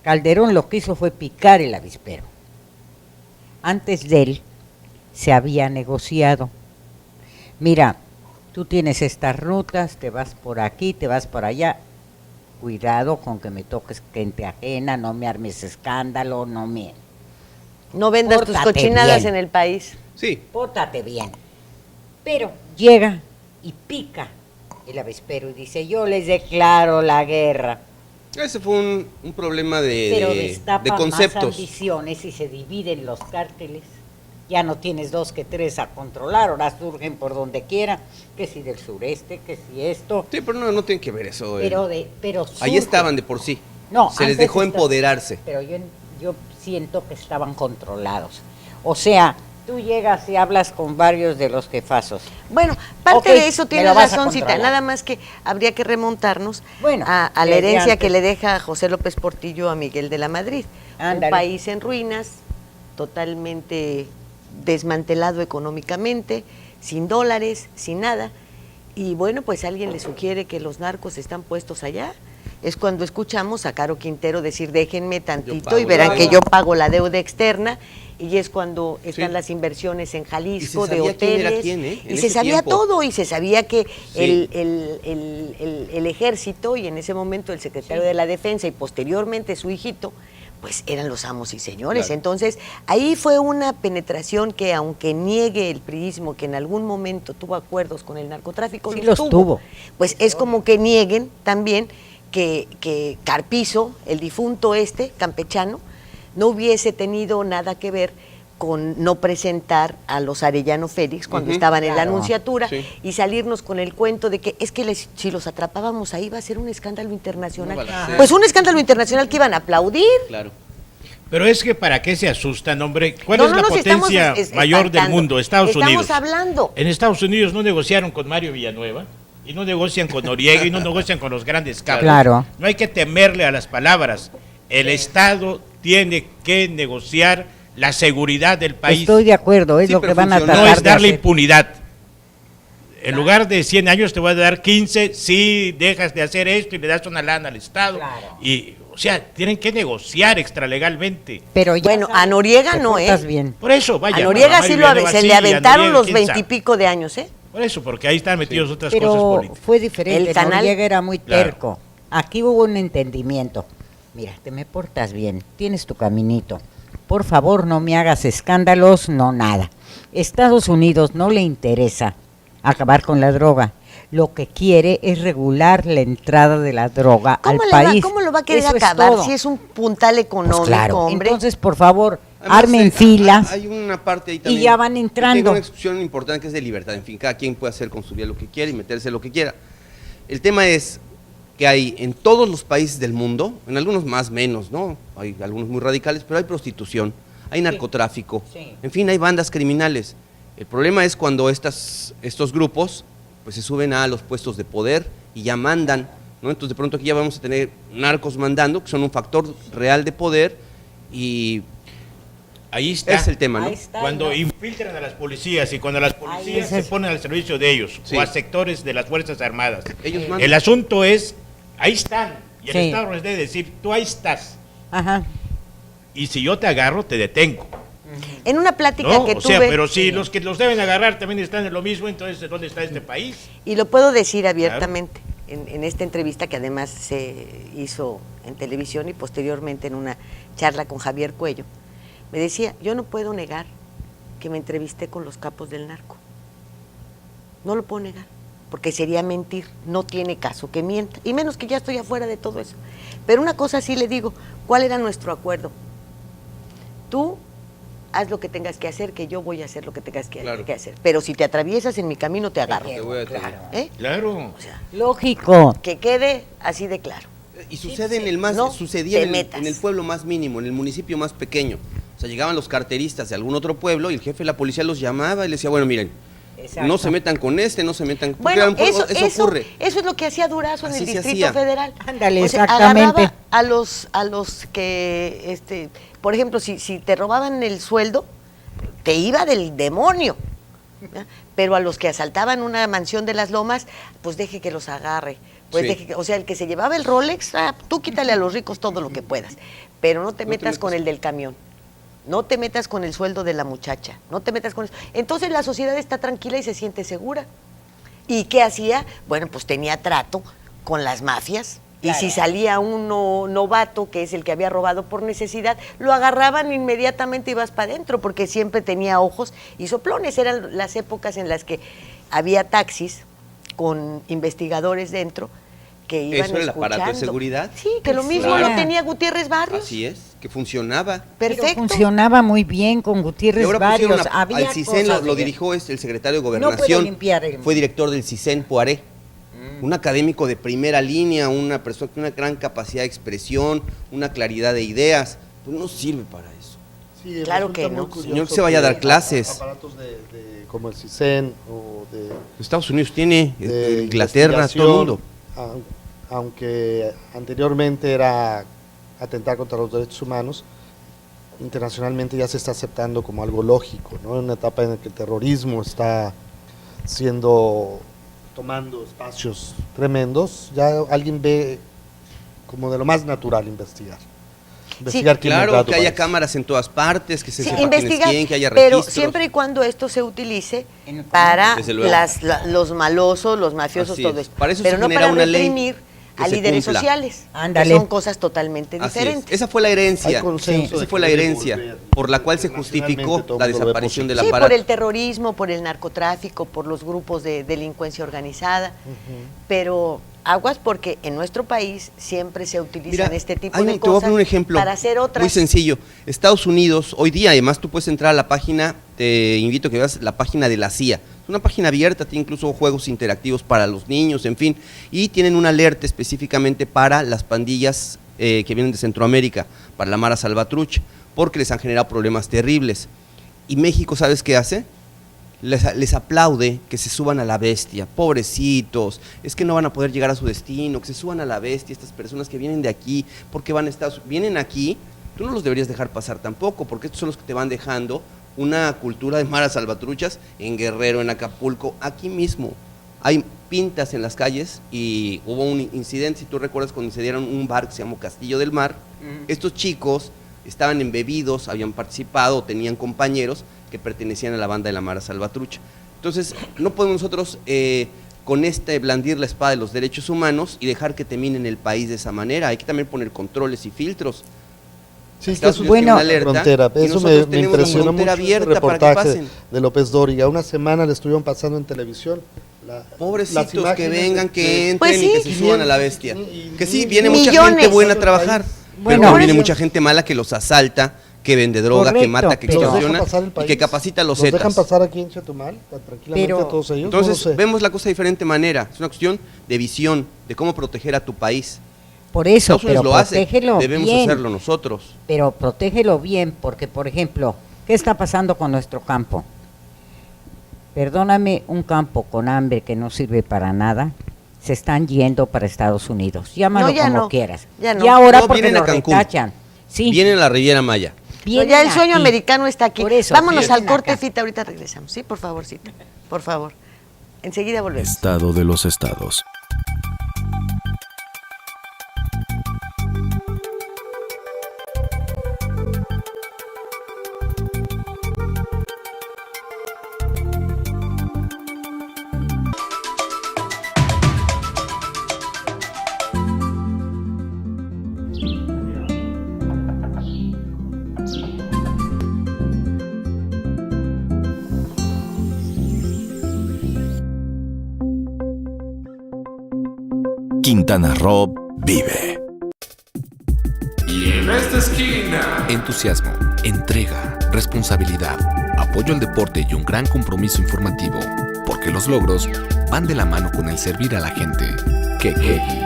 Calderón lo que hizo fue picar el avispero. Antes de él se había negociado. Mira, tú tienes estas rutas, te vas por aquí, te vas por allá. Cuidado con que me toques gente ajena, no me armes escándalo, no vendas tus cochinadas bien en el país. Sí. Pórtate bien. Pero llega y pica el avispero y dice, yo les declaro la guerra. Ese fue un problema Pero de destapa conceptos. más ambiciones y se dividen los cárteles. Ya no tienes 2 que 3 a controlar, ahora surgen por donde quiera, que si del sureste, que si esto. Sí, pero no tiene que ver eso. Pero ahí surge. estaban de por sí. No, se les dejó empoderarse. Pero yo siento que estaban controlados. O sea, tú llegas y hablas con varios de los jefazos. Bueno, parte de eso tiene razoncita, controlar. nada más que habría que remontarnos Bueno, a la herencia antes. que le deja José López Portillo a Miguel de la Madrid. Ándale. Un país en ruinas, totalmente desmantelado económicamente, sin dólares, sin nada. Y bueno, pues alguien le sugiere que los narcos están puestos allá. Es cuando escuchamos a Caro Quintero decir, déjenme tantito y verán que yo pago la deuda externa. Y es cuando están las inversiones en Jalisco de hoteles. Y se sabía todo, y se sabía que el ejército y en ese momento el secretario de la Defensa y posteriormente su hijito, pues eran los amos y señores. Claro. Entonces, ahí fue una penetración que, aunque niegue el priismo que en algún momento tuvo acuerdos con el narcotráfico, sí los tuvo. Pues es como que nieguen también que Carpizo, el difunto campechano, no hubiese tenido nada que ver con no presentar a los Arellano Félix cuando estaban en la Anunciatura y salirnos con el cuento de que es que si los atrapábamos ahí iba a ser un escándalo internacional. Pues un escándalo internacional que iban a aplaudir. Claro. Pero es que ¿para qué se asustan, hombre? ¿Cuál es la potencia mayor del mundo? Estados Unidos. Estamos hablando. En Estados Unidos no negociaron con Mario Villanueva y no negocian con Noriega y no negocian con los grandes capos. Claro. No hay que temerle a las palabras. El Estado tiene que negociar la seguridad del país. Estoy de acuerdo, es lo que van a tratar no es darle de hacer. impunidad. En lugar de 100 años te voy a dar 15 si dejas de hacer esto y le das una lana al Estado. Claro. Y, o sea, tienen que negociar extralegalmente. Pero ya Bueno, sabes, a Noriega te no, portas bien. Por eso, vaya. A Noriega Mario sí Villanueva se sí, le y a aventaron Noriega, los ¿quién sabe? 20 y pico de años, ¿eh? Por eso, porque ahí están metidos otras cosas Pero políticas. fue diferente, El canal- Noriega era muy Claro. terco. Aquí hubo un entendimiento. Mira, te me portas bien, tienes tu caminito. Por favor, no me hagas escándalos, no nada. Estados Unidos no le interesa acabar con la droga. Lo que quiere es regular la entrada de la droga al país. ¿Cómo lo va a querer Eso es acabar todo. si es un puntal económico, Pues claro, hombre? entonces, por favor, Además, armen filas. Hay una parte ahí y también. ya van que entrando. Tiene una exclusión importante que es de libertad. En fin, cada quien puede hacer con su vida lo que quiera y meterse lo que quiera. El tema es que hay en todos los países del mundo, en algunos más menos, ¿no? Hay algunos muy radicales, pero hay prostitución, hay narcotráfico, Sí. en fin, hay bandas criminales. El problema es cuando estos grupos pues se suben a los puestos de poder y ya mandan, ¿no? Entonces de pronto aquí ya vamos a tener narcos mandando, que son un factor real de poder y Ahí está. es el tema, ¿no? Ahí está, Cuando ¿no? infiltran a las policías y cuando las policías es. se ponen al servicio de ellos Sí. o a sectores de las Fuerzas Armadas. Ellos mandan. El asunto es, ahí están. Y el Sí. Estado les debe decir, tú ahí estás. Ajá. Y si yo te agarro, te detengo. En una plática ¿No? que O sea, tuve, pero si los que los deben agarrar también están en lo mismo, entonces ¿dónde está este país? y lo puedo decir abiertamente, en esta entrevista que además se hizo en televisión y posteriormente en una charla con Javier Cuello, me decía, yo no puedo negar que me entrevisté con los capos del narco. No lo puedo negar, porque sería mentir, no tiene caso que mienta, y menos que ya estoy afuera de todo eso. Pero una cosa sí le digo, ¿cuál era nuestro acuerdo? Tú haz lo que tengas que hacer, que yo voy a hacer lo que tengas que hacer. Pero si te atraviesas en mi camino, te agarro. Te voy a detener. ¿Eh? Claro. O sea, Lógico. que quede así de claro. Y sucede en el más, No sucedía te en metas. el pueblo más mínimo, en el municipio más pequeño. O sea, llegaban los carteristas de algún otro pueblo y el jefe de la policía los llamaba y les decía, bueno, miren, Exacto. no se metan con no se metan con... Bueno, porque eso ocurre. es lo que hacía Durazo en Así el se Distrito hacía. Federal. Ándale, O sea, exactamente. agarraba a los que, por ejemplo, si te robaban el sueldo, te iba del demonio. ¿Ya? Pero a los que asaltaban una mansión de las Lomas, pues deje que los agarre. Pues Sí. o sea, el que se llevaba el Rolex, tú quítale a los ricos todo lo que puedas. Pero no te metas con el del camión. No te metas con el sueldo de la muchacha, no te metas con eso. Entonces la sociedad está tranquila y se siente segura. ¿Y qué hacía? Bueno, pues tenía trato con las mafias. Claro. Y si salía uno novato, que es el que había robado por necesidad, lo agarraban inmediatamente y vas para adentro, porque siempre tenía ojos y soplones. Eran las épocas en las que había taxis con investigadores dentro que iban ¿Eso era el aparato de escuchando. seguridad? Sí, que lo mismo Claro. lo tenía Gutiérrez Barrios. Así es, que funcionaba. Pero Perfecto. funcionaba muy bien con Y Gutiérrez ahora Barrios. pusieron Había al CISEN, cosas lo de- dirigió el secretario de No puede Gobernación, limpiar el- fue director del CISEN Poiré, un académico de primera línea, una persona con una gran capacidad de expresión, una claridad de ideas, pues no sirve para eso. Sí, Claro resulta que muy no. curioso Señor, que se vaya a dar que clases. Aparatos como el CISEN o de Estados Unidos tiene, de Inglaterra, todo el mundo. investigación, aunque anteriormente era atentar contra los derechos humanos, internacionalmente ya se está aceptando como algo lógico, ¿no? En una etapa en la que el terrorismo está tomando espacios tremendos, ya alguien ve como de lo más natural investigar. Investigar quién Claro, entra a tu que haya país. cámaras en todas partes, que se Sí, sepa quién es investigar, quién, que haya pero registros. siempre y cuando esto se utilice En el para Desde luego. los malosos, los mafiosos, Así todo es. esto. Para eso pero se no genera para una ley reprimir que a se líderes cumpla. sociales, Ándale. que son cosas totalmente Así diferentes. es. Esa fue la herencia. Hay consenso Esa de fue que la debe herencia volver. por la cual se justificó Internacionalmente todo la el mundo lo ve desaparición del Sí, aparato. por el terrorismo, por el narcotráfico, por los grupos de delincuencia organizada, pero aguas porque en nuestro país siempre se utilizan este tipo de te voy a cosas poner un ejemplo para hacer otras. muy sencillo. Estados Unidos, hoy día, además tú puedes entrar a la página, te invito a que veas la página de la CIA. Es una página abierta, tiene incluso juegos interactivos para los niños, en fin, y tienen una alerta específicamente para las pandillas que vienen de Centroamérica, para la Mara Salvatrucha, porque les han generado problemas terribles. Y México, ¿sabes qué hace? Les aplaude que se suban a la bestia, pobrecitos, es que no van a poder llegar a su destino, que se suban a la bestia estas personas que vienen de aquí, porque vienen aquí, tú no los deberías dejar pasar tampoco, porque estos son los que te van dejando una cultura de maras salvatruchas en Guerrero, en Acapulco, aquí mismo. hay pintas en las calles y hubo un incidente, si tú recuerdas, cuando incendiaron un bar que se llamó Castillo del Mar. Estos chicos estaban embebidos, habían participado, tenían compañeros que pertenecían a la banda de la Mara Salvatrucha. Entonces, no podemos nosotros con blandir la espada de los derechos humanos y dejar que terminen el país de esa manera. Hay que también poner controles y filtros. Sí, que es una frontera. Eso me impresionó mucho el reportaje de López Dóriga. Una semana le estuvieron pasando en televisión. Pobrecitos que vengan, que entren pues sí, y que se suban a la bestia. Que sí, viene millones. mucha gente buena a trabajar, Bueno, pero viene mucha gente mala que los asalta, que vende droga, correcto, que mata, que extorsiona y que capacita a los ¿Los zetas. dejan pasar aquí en Chetumal tranquilamente a todos ellos? Entonces no lo sé. vemos la cosa de diferente manera. Es una cuestión de visión, de cómo proteger a tu país. Por eso, Estados Unidos pero lo hace, protégelo debemos bien. hacerlo nosotros. Pero protégelo bien, porque, por ejemplo, ¿qué está pasando con nuestro campo? Perdóname, un campo con hambre que no sirve para nada, se están yendo para Estados Unidos. Llámalo como quieras. Ya no. Y ahora No, porque vienen a lo Cancún. retachan. Sí. Vienen a la Riviera Maya. No, ya el sueño americano está aquí. Por eso, vámonos al vienen corte, acá. Fita, ahorita regresamos. Sí, por favor, Cita. Por favor. Enseguida volvemos. Estado de los estados. Quintana Roo vive. Y en esta esquina, entusiasmo, entrega, responsabilidad, apoyo al deporte y un gran compromiso informativo, porque los logros van de la mano con el servir a la gente. Kekegi.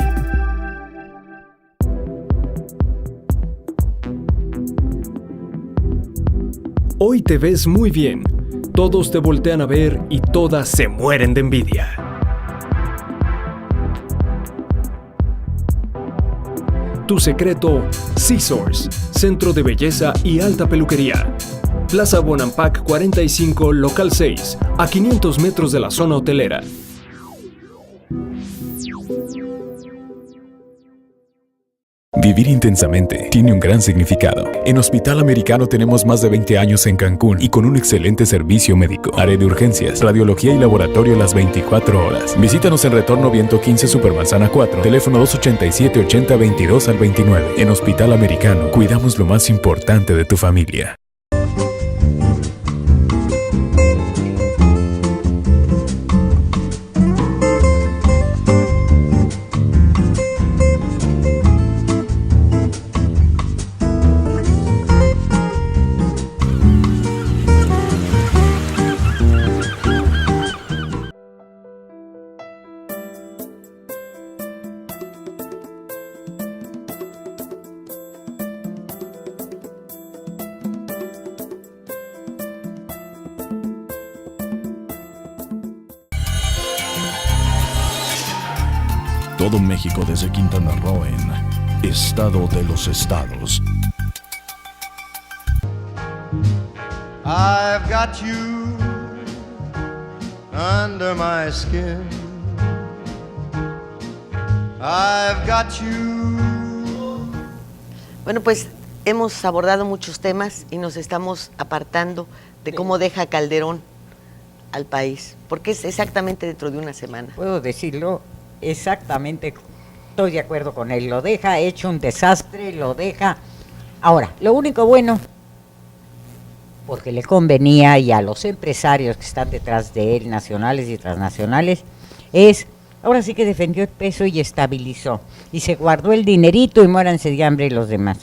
Hoy te ves muy bien. Todos te voltean a ver y todas se mueren de envidia. Tu secreto, C-Source, Centro de Belleza y Alta Peluquería. Plaza Bonampak 45, Local 6, a 500 metros de la zona hotelera. Vivir intensamente tiene un gran significado. En Hospital Americano tenemos más de 20 años en Cancún y con un excelente servicio médico. Área de urgencias, radiología y laboratorio las 24 horas. Visítanos en Retorno Viento 15 Supermanzana 4, teléfono 287-80-22 al 29. En Hospital Americano, cuidamos lo más importante de tu familia. Todo México desde Quintana Roo en Estado de los Estados. I've got you under my skin. I've got you. Bueno, pues hemos abordado muchos temas y nos estamos apartando de cómo deja Calderón al país, porque es exactamente dentro de una semana. Puedo decirlo exactamente, estoy de acuerdo con él, lo deja hecho un desastre, lo deja. Ahora, lo único bueno, porque le convenía y a los empresarios que están detrás de él, nacionales y transnacionales, es, ahora sí que defendió el peso y estabilizó, y se guardó el dinerito y muéranse de hambre los demás.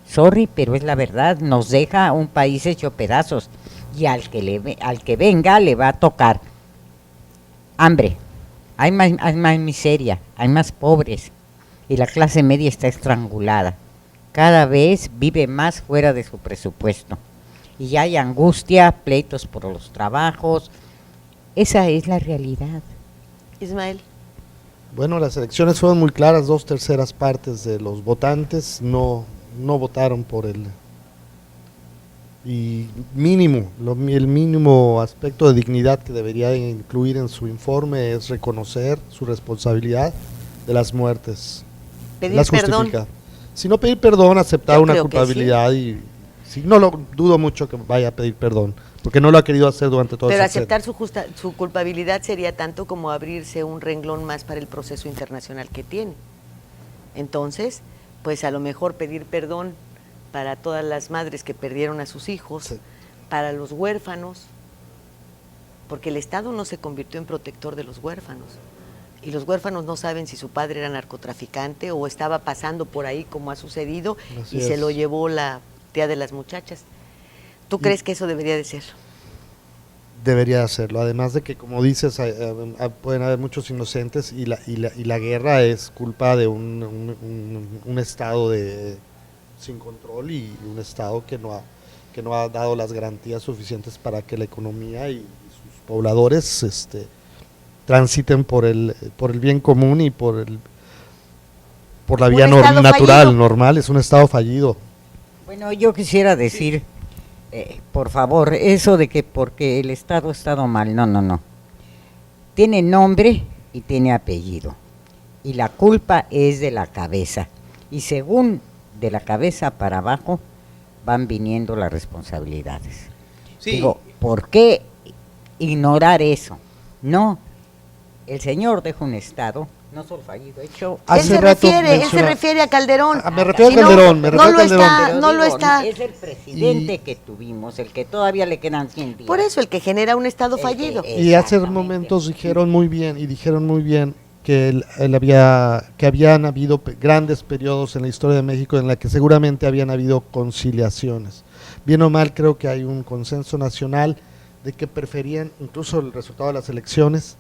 Sorry, pero es la verdad, nos deja un país hecho pedazos, y al que venga le va a tocar hambre. Hay más miseria, hay más pobres y la clase media está estrangulada. Cada vez vive más fuera de su presupuesto. Y hay angustia, pleitos por los trabajos. Esa es la realidad. Ismael. Bueno, las elecciones fueron muy claras, 2/3 partes de los votantes no votaron por el Y mínimo, el mínimo aspecto de dignidad que debería incluir en su informe es reconocer su responsabilidad de las muertes. Pedir perdón. Si no pedir perdón, aceptar Yo una creo que culpabilidad y sí, no lo dudo mucho que vaya a pedir perdón, porque no lo ha querido hacer durante todo Pero ese aceptar su culpabilidad sería tanto como abrirse un renglón más para el proceso internacional que tiene. Entonces, pues a lo mejor pedir perdón para todas las madres que perdieron a sus hijos, Sí. para los huérfanos, porque el Estado no se convirtió en protector de los huérfanos. Y los huérfanos no saben si su padre era narcotraficante o estaba pasando por ahí como ha sucedido Así y se es. lo llevó la tía de las muchachas. ¿Tú crees que eso debería de ser? Debería hacerlo, además de que, como dices, pueden haber muchos inocentes y la guerra es culpa de un Estado sin control y un Estado que no ha dado las garantías suficientes para que la economía y sus pobladores transiten por el bien común y por la vía natural, normal. Es un Estado fallido. Bueno, yo quisiera decir, por favor, eso de que porque el Estado ha estado mal, no. Tiene nombre y tiene apellido. Y la culpa es de la cabeza. Y según de la cabeza para abajo van viniendo las responsabilidades. Sí. Digo, ¿por qué ignorar eso? No, el señor deja un Estado, no solo fallido, hecho... Él se refiere a Calderón. Me refiero a Calderón, No lo está. Es el presidente que tuvimos, el que todavía le quedan 100 días. Por eso, el que genera un Estado fallido. Y hace momentos dijeron muy bien que habían habido grandes periodos en la historia de México en la que seguramente habían habido conciliaciones. Bien o mal, creo que hay un consenso nacional de que preferían, incluso el resultado de las elecciones,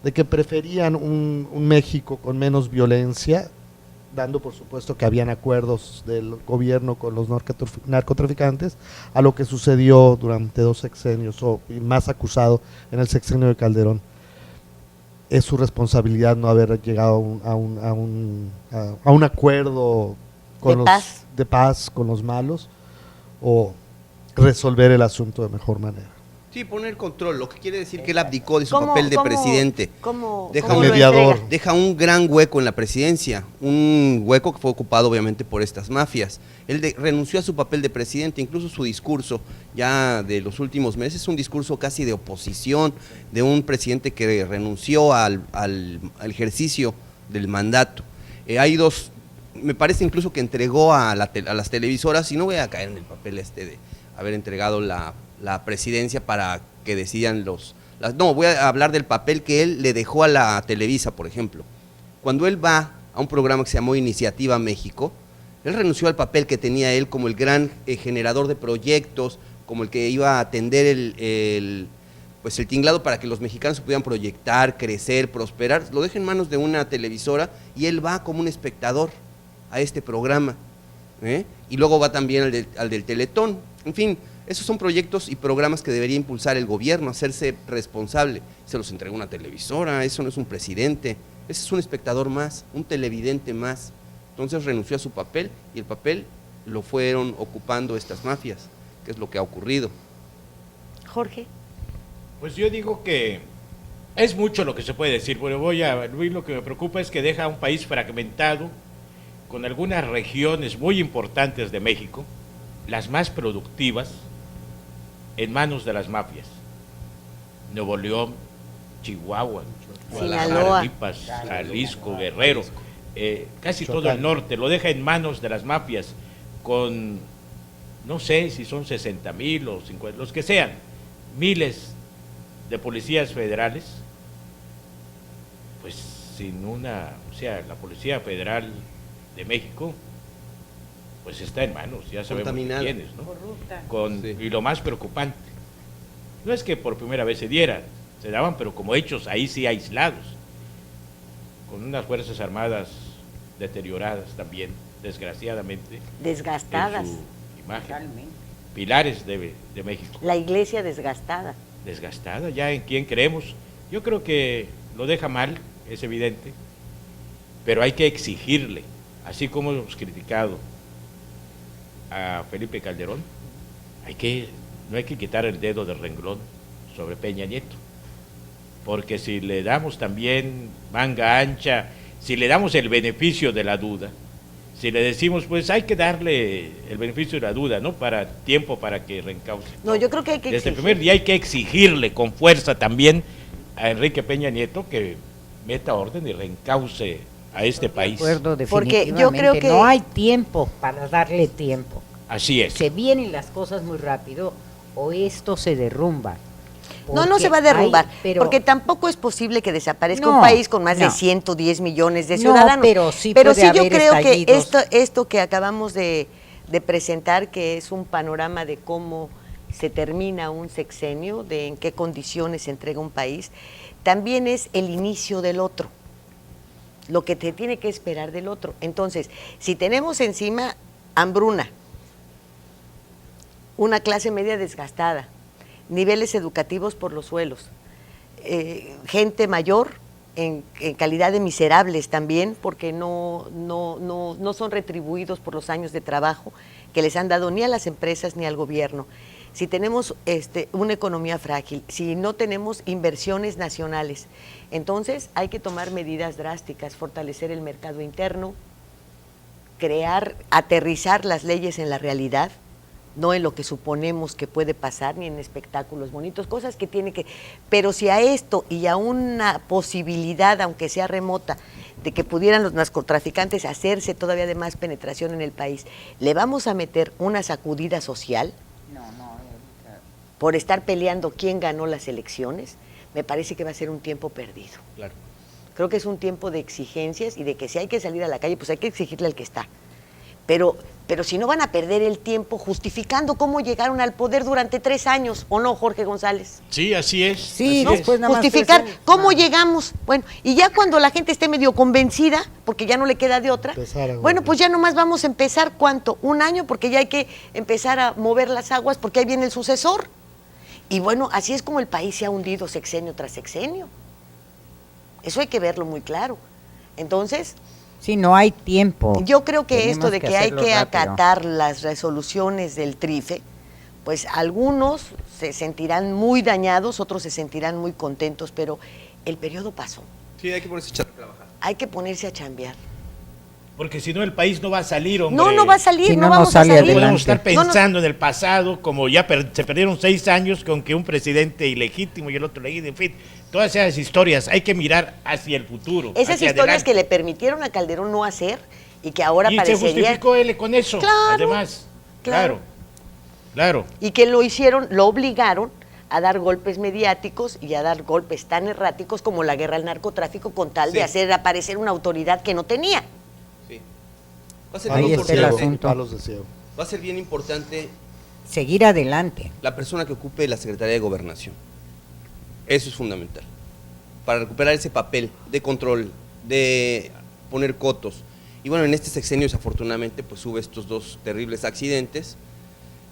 de que preferían un México con menos violencia, dando por supuesto que habían acuerdos del gobierno con los narcotraficantes, a lo que sucedió durante 2 sexenios, y más acusado en el sexenio de Calderón. Es su responsabilidad no haber llegado a un acuerdo de paz con los malos, o resolver el asunto de mejor manera. Sí, poner control, lo que quiere decir que él abdicó de su papel de presidente. Deja un mediador. Deja un gran hueco en la presidencia, un hueco que fue ocupado obviamente por estas mafias. Él renunció a su papel de presidente, incluso su discurso ya de los últimos meses, un discurso casi de oposición, de un presidente que renunció al ejercicio del mandato. Hay dos, me parece incluso que entregó a las televisoras, y no voy a caer en el papel de haber entregado la presidencia para que decidan no, voy a hablar del papel que él le dejó a la Televisa, por ejemplo. Cuando él va a un programa que se llamó Iniciativa México, él renunció al papel que tenía él como el gran generador de proyectos, como el que iba a atender el tinglado para que los mexicanos se pudieran proyectar, crecer, prosperar. Lo deja en manos de una televisora y él va como un espectador a este programa, y luego va también al del Teletón. En fin, esos son proyectos y programas que debería impulsar el gobierno, hacerse responsable. Se los entregó una televisora, eso no es un presidente, ese es un espectador más, un televidente más. Entonces renunció a su papel y el papel lo fueron ocupando estas mafias, que es lo que ha ocurrido. Jorge. Pues yo digo que es mucho lo que se puede decir, pero Luis, lo que me preocupa es que deja un país fragmentado, con algunas regiones muy importantes de México, las más productivas, en manos de las mafias. Nuevo León, Chihuahua, Guadalajara, Tamaulipas, Jalisco, Guerrero, casi todo el norte, lo deja en manos de las mafias, con, no sé si son 60,000 o 50, los que sean, miles de policías federales, pues la Policía Federal de México, pues está en manos, ya sabemos quiénes, ¿no? Y lo más preocupante, no es que por primera vez se daban, pero como hechos ahí sí aislados, con unas fuerzas armadas deterioradas también, desgraciadamente. Desgastadas. En su imagen. Totalmente. Pilares de México. La iglesia desgastada. Desgastada, ya en quién creemos. Yo creo que lo deja mal, es evidente, pero hay que exigirle, así como hemos criticado a Felipe Calderón, no hay que quitar el dedo del renglón sobre Peña Nieto, porque si le damos también manga ancha, si le damos el beneficio de la duda, si le decimos, pues hay que darle el beneficio de la duda, ¿no? Para tiempo para que reencauce. No, yo creo que hay que desde el primer día hay que exigirle con fuerza también a Enrique Peña Nieto que meta orden y reencauce a este país. De acuerdo, Porque yo creo que no hay tiempo para darle tiempo. Así es. Se vienen las cosas muy rápido o esto se derrumba. No se va a derrumbar, porque tampoco es posible que desaparezca un país con más de 110 millones de ciudadanos. Pero sí yo creo que esto que acabamos de presentar, que es un panorama de cómo se termina un sexenio, de en qué condiciones se entrega un país, también es el inicio del otro, lo que te tiene que esperar del otro. Entonces, si tenemos encima hambruna, una clase media desgastada, niveles educativos por los suelos, gente mayor en calidad de miserables también, porque no son retribuidos por los años de trabajo que les han dado ni a las empresas ni al gobierno. Si tenemos una economía frágil, si no tenemos inversiones nacionales, entonces hay que tomar medidas drásticas, fortalecer el mercado interno, aterrizar las leyes en la realidad, no en lo que suponemos que puede pasar, ni en espectáculos bonitos, cosas que tiene que... Pero si a esto y a una posibilidad, aunque sea remota, de que pudieran los narcotraficantes hacerse todavía de más penetración en el país, le vamos a meter una sacudida social por estar peleando quién ganó las elecciones, me parece que va a ser un tiempo perdido. Claro. Creo que es un tiempo de exigencias y de que si hay que salir a la calle, pues hay que exigirle al que está. Pero si no van a perder el tiempo justificando cómo llegaron al poder durante 3 años, ¿o no, Jorge González? Sí, así es. Sí, así después es. nada más Justificar cómo llegamos. Bueno, y ya cuando la gente esté medio convencida, porque ya no le queda de otra, bueno, pues ya nomás vamos a empezar, ¿cuánto? 1 año, porque ya hay que empezar a mover las aguas, porque ahí viene el sucesor. Y bueno, así es como el país se ha hundido sexenio tras sexenio. Eso hay que verlo muy claro. Entonces... Sí, no hay tiempo. Yo creo que Tenemos esto de que hay que rápido. acatar las resoluciones del TRIFE, pues algunos se sentirán muy dañados, otros se sentirán muy contentos, pero el periodo pasó. Sí, hay que ponerse a trabajar. Hay que ponerse a chambear. Porque si no el país no va a salir, hombre. No va a salir, si no vamos a sale salir. No podemos estar No, pensando en el pasado, como ya se perdieron 6 años con que un presidente ilegítimo y el otro legítimo, en fin, todas esas historias, hay que mirar hacia el futuro. Esas hacia historias adelante. que le permitieron a Calderón no hacer y que ahora Y parecería... se justificó él con eso, Claro, además. Claro. Y que lo obligaron a dar golpes mediáticos y a dar golpes tan erráticos como la guerra al narcotráfico con tal de hacer aparecer una autoridad que no tenía. Sí. Va a ser Ahí bien está el importante. asunto. Palos de ciego. Va a ser bien importante Seguir adelante. la persona que ocupe la Secretaría de Gobernación. Eso es fundamental. Para recuperar ese papel de control, de poner cotos. Y bueno, en este sexenio desafortunadamente pues hubo estos 2 terribles accidentes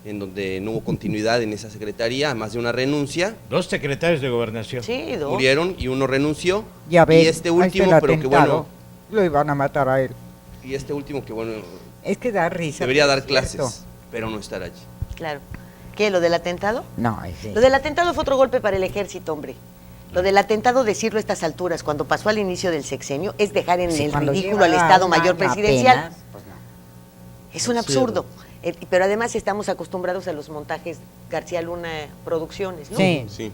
en donde no hubo continuidad en esa secretaría, más de una renuncia. 2 secretarios de gobernación. Sí, 2. Murieron y uno renunció. Ya ves, y este ahí está último, el pero que bueno, atentado. Lo iban a matar a él. y este último que bueno, Es que da risa. debería pero dar es cierto. clases, pero no estar allí. Claro. ¿Qué? ¿Lo del atentado? No, ese. Lo del atentado fue otro golpe para el ejército, hombre. Lo del atentado, decirlo a estas alturas, cuando pasó al inicio del sexenio, es dejar en Sí, el cuando ridículo al lleva Estado un Mayor año Presidencial. apenas, pues no. Es un absurdo. Pero además estamos acostumbrados a los montajes García Luna Producciones, ¿no? Sí. Sí.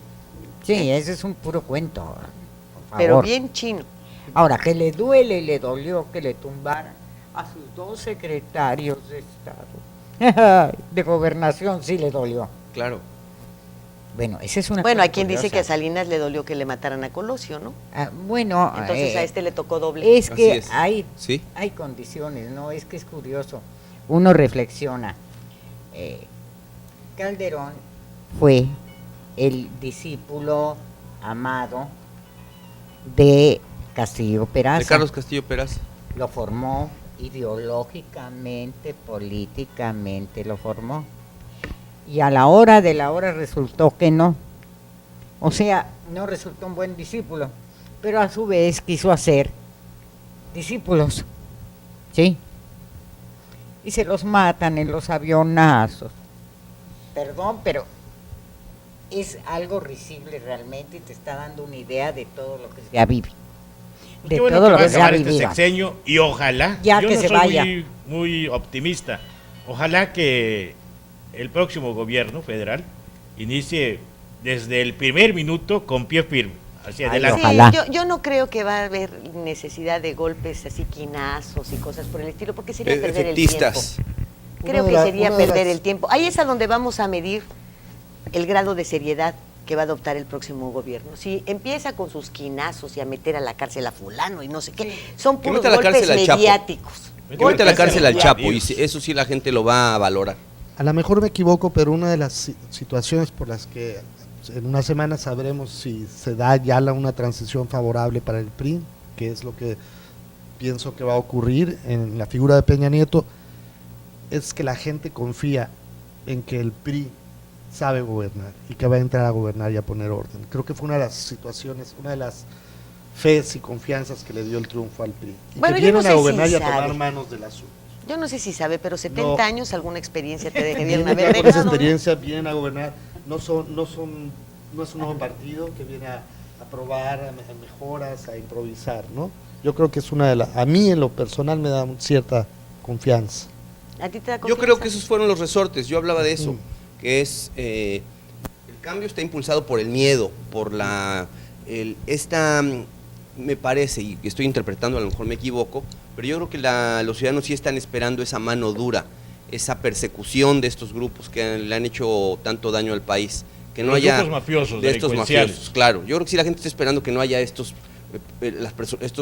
Sí, ese es un puro cuento. Por favor. Pero bien chino. Ahora, que le duele y le dolió que le tumbaran a sus 2 secretarios de Estado. De gobernación sí le dolió. Claro. Bueno, esa es una Bueno, cosa hay quien dice curiosa. que a Salinas le dolió que le mataran a Colosio, ¿no? Bueno, Entonces a este le tocó doble. es que Así es. hay, Sí. hay condiciones, ¿no? Es que es curioso. Uno reflexiona. Calderón fue el discípulo amado de Castillo Peraza. De Carlos Castillo Peraza. Lo formó ideológicamente, políticamente lo formó. Y a la hora de la hora resultó que no. O sea, no resultó un buen discípulo, pero a su vez quiso hacer discípulos. ¿Sí? Y se los matan en los avionazos. perdón, pero es algo risible realmente y te está dando una idea de todo lo que se ha vivido. Qué bueno que va a acabar este sexenio y ojalá, ya yo que no se soy vaya. muy optimista, ojalá que el próximo gobierno federal inicie desde el primer minuto con pie firme, hacia adelante. Sí, yo no creo que va a haber necesidad de golpes así, quinazos y cosas por el estilo, porque sería perder el tiempo. Creo que sería perder el tiempo. Ahí es a donde vamos a medir el grado de seriedad que va a adoptar el próximo gobierno. Si empieza con sus quinazos y a meter a la cárcel a fulano y no sé qué, son puros golpes mediáticos. Que mete a la cárcel al Chapo, y eso sí la gente lo va a valorar. A lo mejor me equivoco, pero una de las situaciones por las que en una semana sabremos si se da ya una transición favorable para el PRI, que es lo que pienso que va a ocurrir en la figura de Peña Nieto, es que la gente confía en que el PRI sabe gobernar y que va a entrar a gobernar y a poner orden. Creo que fue una de las situaciones, una de las fes y confianzas que le dio el triunfo al PRI. Y bueno, que vienen no sé a gobernar si y a sabe. tomar manos del asunto. Yo no sé si sabe, pero 70 No. años, alguna experiencia te debieron Vienen haber ya con esa dejado, ¿no? experiencia, vienen a gobernar, no es un nuevo partido que viene a probar, a mejoras, a improvisar, ¿no? Yo creo que es una de las, a mí en lo personal me da cierta confianza. ¿A ti te da Yo confianza? creo que esos fueron los resortes, yo hablaba de eso, que es, el cambio está impulsado por el miedo, por me parece, y estoy interpretando, a lo mejor me equivoco, pero yo creo que los ciudadanos sí están esperando esa mano dura, esa persecución de estos grupos que le han hecho tanto daño al país, que no Los haya grupos mafiosos, de estos delincuenciales. mafiosos, claro. Yo creo que sí la gente está esperando que no haya estos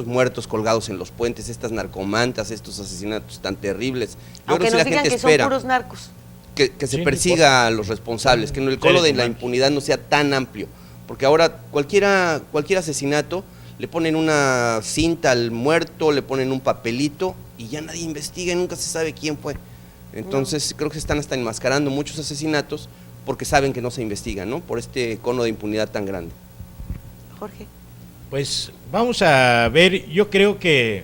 muertos colgados en los puentes, estas narcomantas, estos asesinatos tan terribles. Yo Aunque creo nos que digan la gente que son espera puros narcos. que se Sí, persiga a los responsables, que el colo de la humanos. impunidad no sea tan amplio, porque ahora cualquier asesinato le ponen una cinta al muerto, le ponen un papelito y ya nadie investiga y nunca se sabe quién fue. Entonces creo que se están hasta enmascarando muchos asesinatos porque saben que no se investigan, ¿no? Por este cono de impunidad tan grande. Jorge. Pues vamos a ver, yo creo que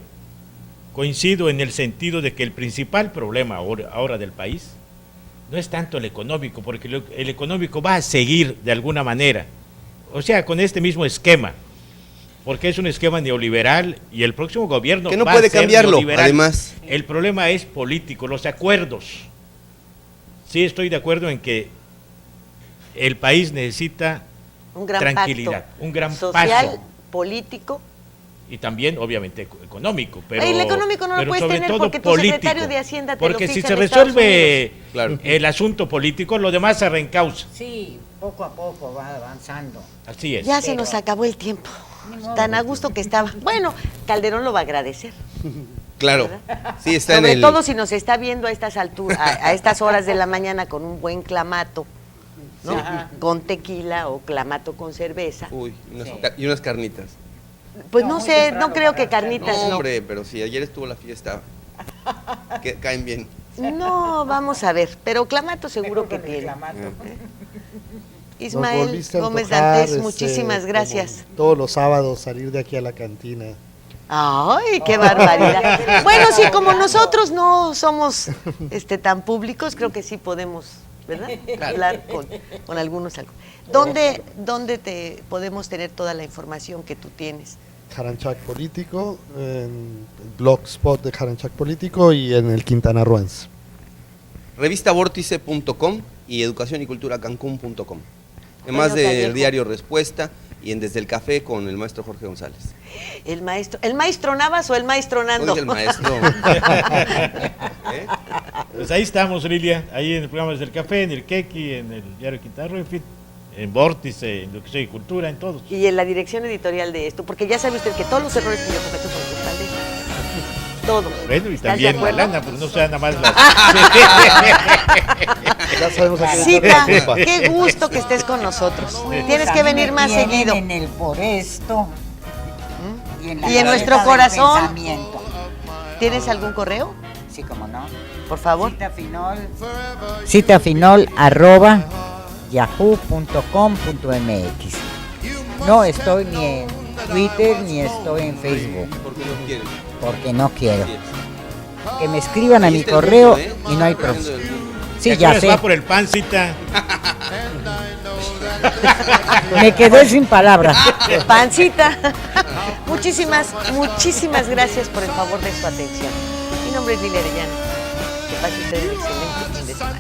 coincido en el sentido de que el principal problema ahora del país no es tanto el económico, porque el económico va a seguir de alguna manera, o sea, con este mismo esquema, porque es un esquema neoliberal y el próximo gobierno Que no va puede a ser cambiarlo, neoliberal. además. El problema es político, los acuerdos. Sí estoy de acuerdo en que el país necesita Un gran tranquilidad, pacto un gran social, paso. político. Y también, obviamente, económico. Pero, El económico no lo pero puedes sobre tener todo porque tu político. secretario de Hacienda te Porque lo si fija se en Estados resuelve Claro. el asunto político, lo demás se reencausa. Sí, poco a poco va avanzando. Así es. Ya se nos acabó el tiempo. Tan a gusto que estaba. Bueno, Calderón lo va a agradecer. Claro, sí está Sobre en el... todo si nos está viendo a estas alturas, a estas horas de la mañana con un buen clamato, ¿no? Ajá. Con tequila o clamato con cerveza. Uy, y unas carnitas. Pues No, no muy sé, temprano no creo que para carnitas No, no. hombre, pero si ayer estuvo la fiesta, que caen bien. No, vamos a ver, pero clamato seguro que Con el tiene. clamato. Nos Ismael volviste a Gómez antojar, Dantes, muchísimas como gracias. todos los sábados salir de aquí a la cantina. Ay, qué barbaridad. Bueno, sí, como nosotros no somos tan públicos, creo que sí podemos, ¿verdad? Hablar con algunos. ¿Dónde te podemos tener toda la información que tú tienes? Jaranchac Político, en el blogspot de Jaranchac Político y en el quintanarroense. Revistavórtice.com y educacionyculturacancún.com. Además Bueno, del Callejo. diario Respuesta y en Desde el Café con el maestro Jorge González. ¿El maestro Navas o el maestro Nando? No diga el maestro. Pues ahí estamos, Lilia, ahí en el programa Desde el Café, en el Quequi, en el diario Quintana Roo, en fin, en Vórtice, en Educación y Cultura, en todos. Y en la dirección editorial de esto, porque ya sabe usted que todos los errores que yo cometo son culpa de él. Todos. Bueno, y ¿Estás también de la acuerdo? lana, pues no sea nada más las... Ya sabemos a quién Cita, le preocupa. qué gusto que estés con nosotros. Tienes Pues que a mí venir me más tienen seguido. En el por esto. Y en nuestro del corazón. pensamiento. ¿Tienes algún correo? Sí, cómo no. Por favor. citafinol@yahoo.com.mx. No estoy ni en Twitter ni estoy en Facebook. Porque no quieren. Porque no quiero. Que me escriban a Ahí mi está el correo mundo, y no hay Corriendo problema. del mundo. Sí, ¿A qué ya horas sé. va por el pan, Cita? Me quedé sin palabras. Pancita. Muchísimas gracias por el favor de su atención. Mi nombre es Lilia Arellano. Que pase usted un excelente fin de semana.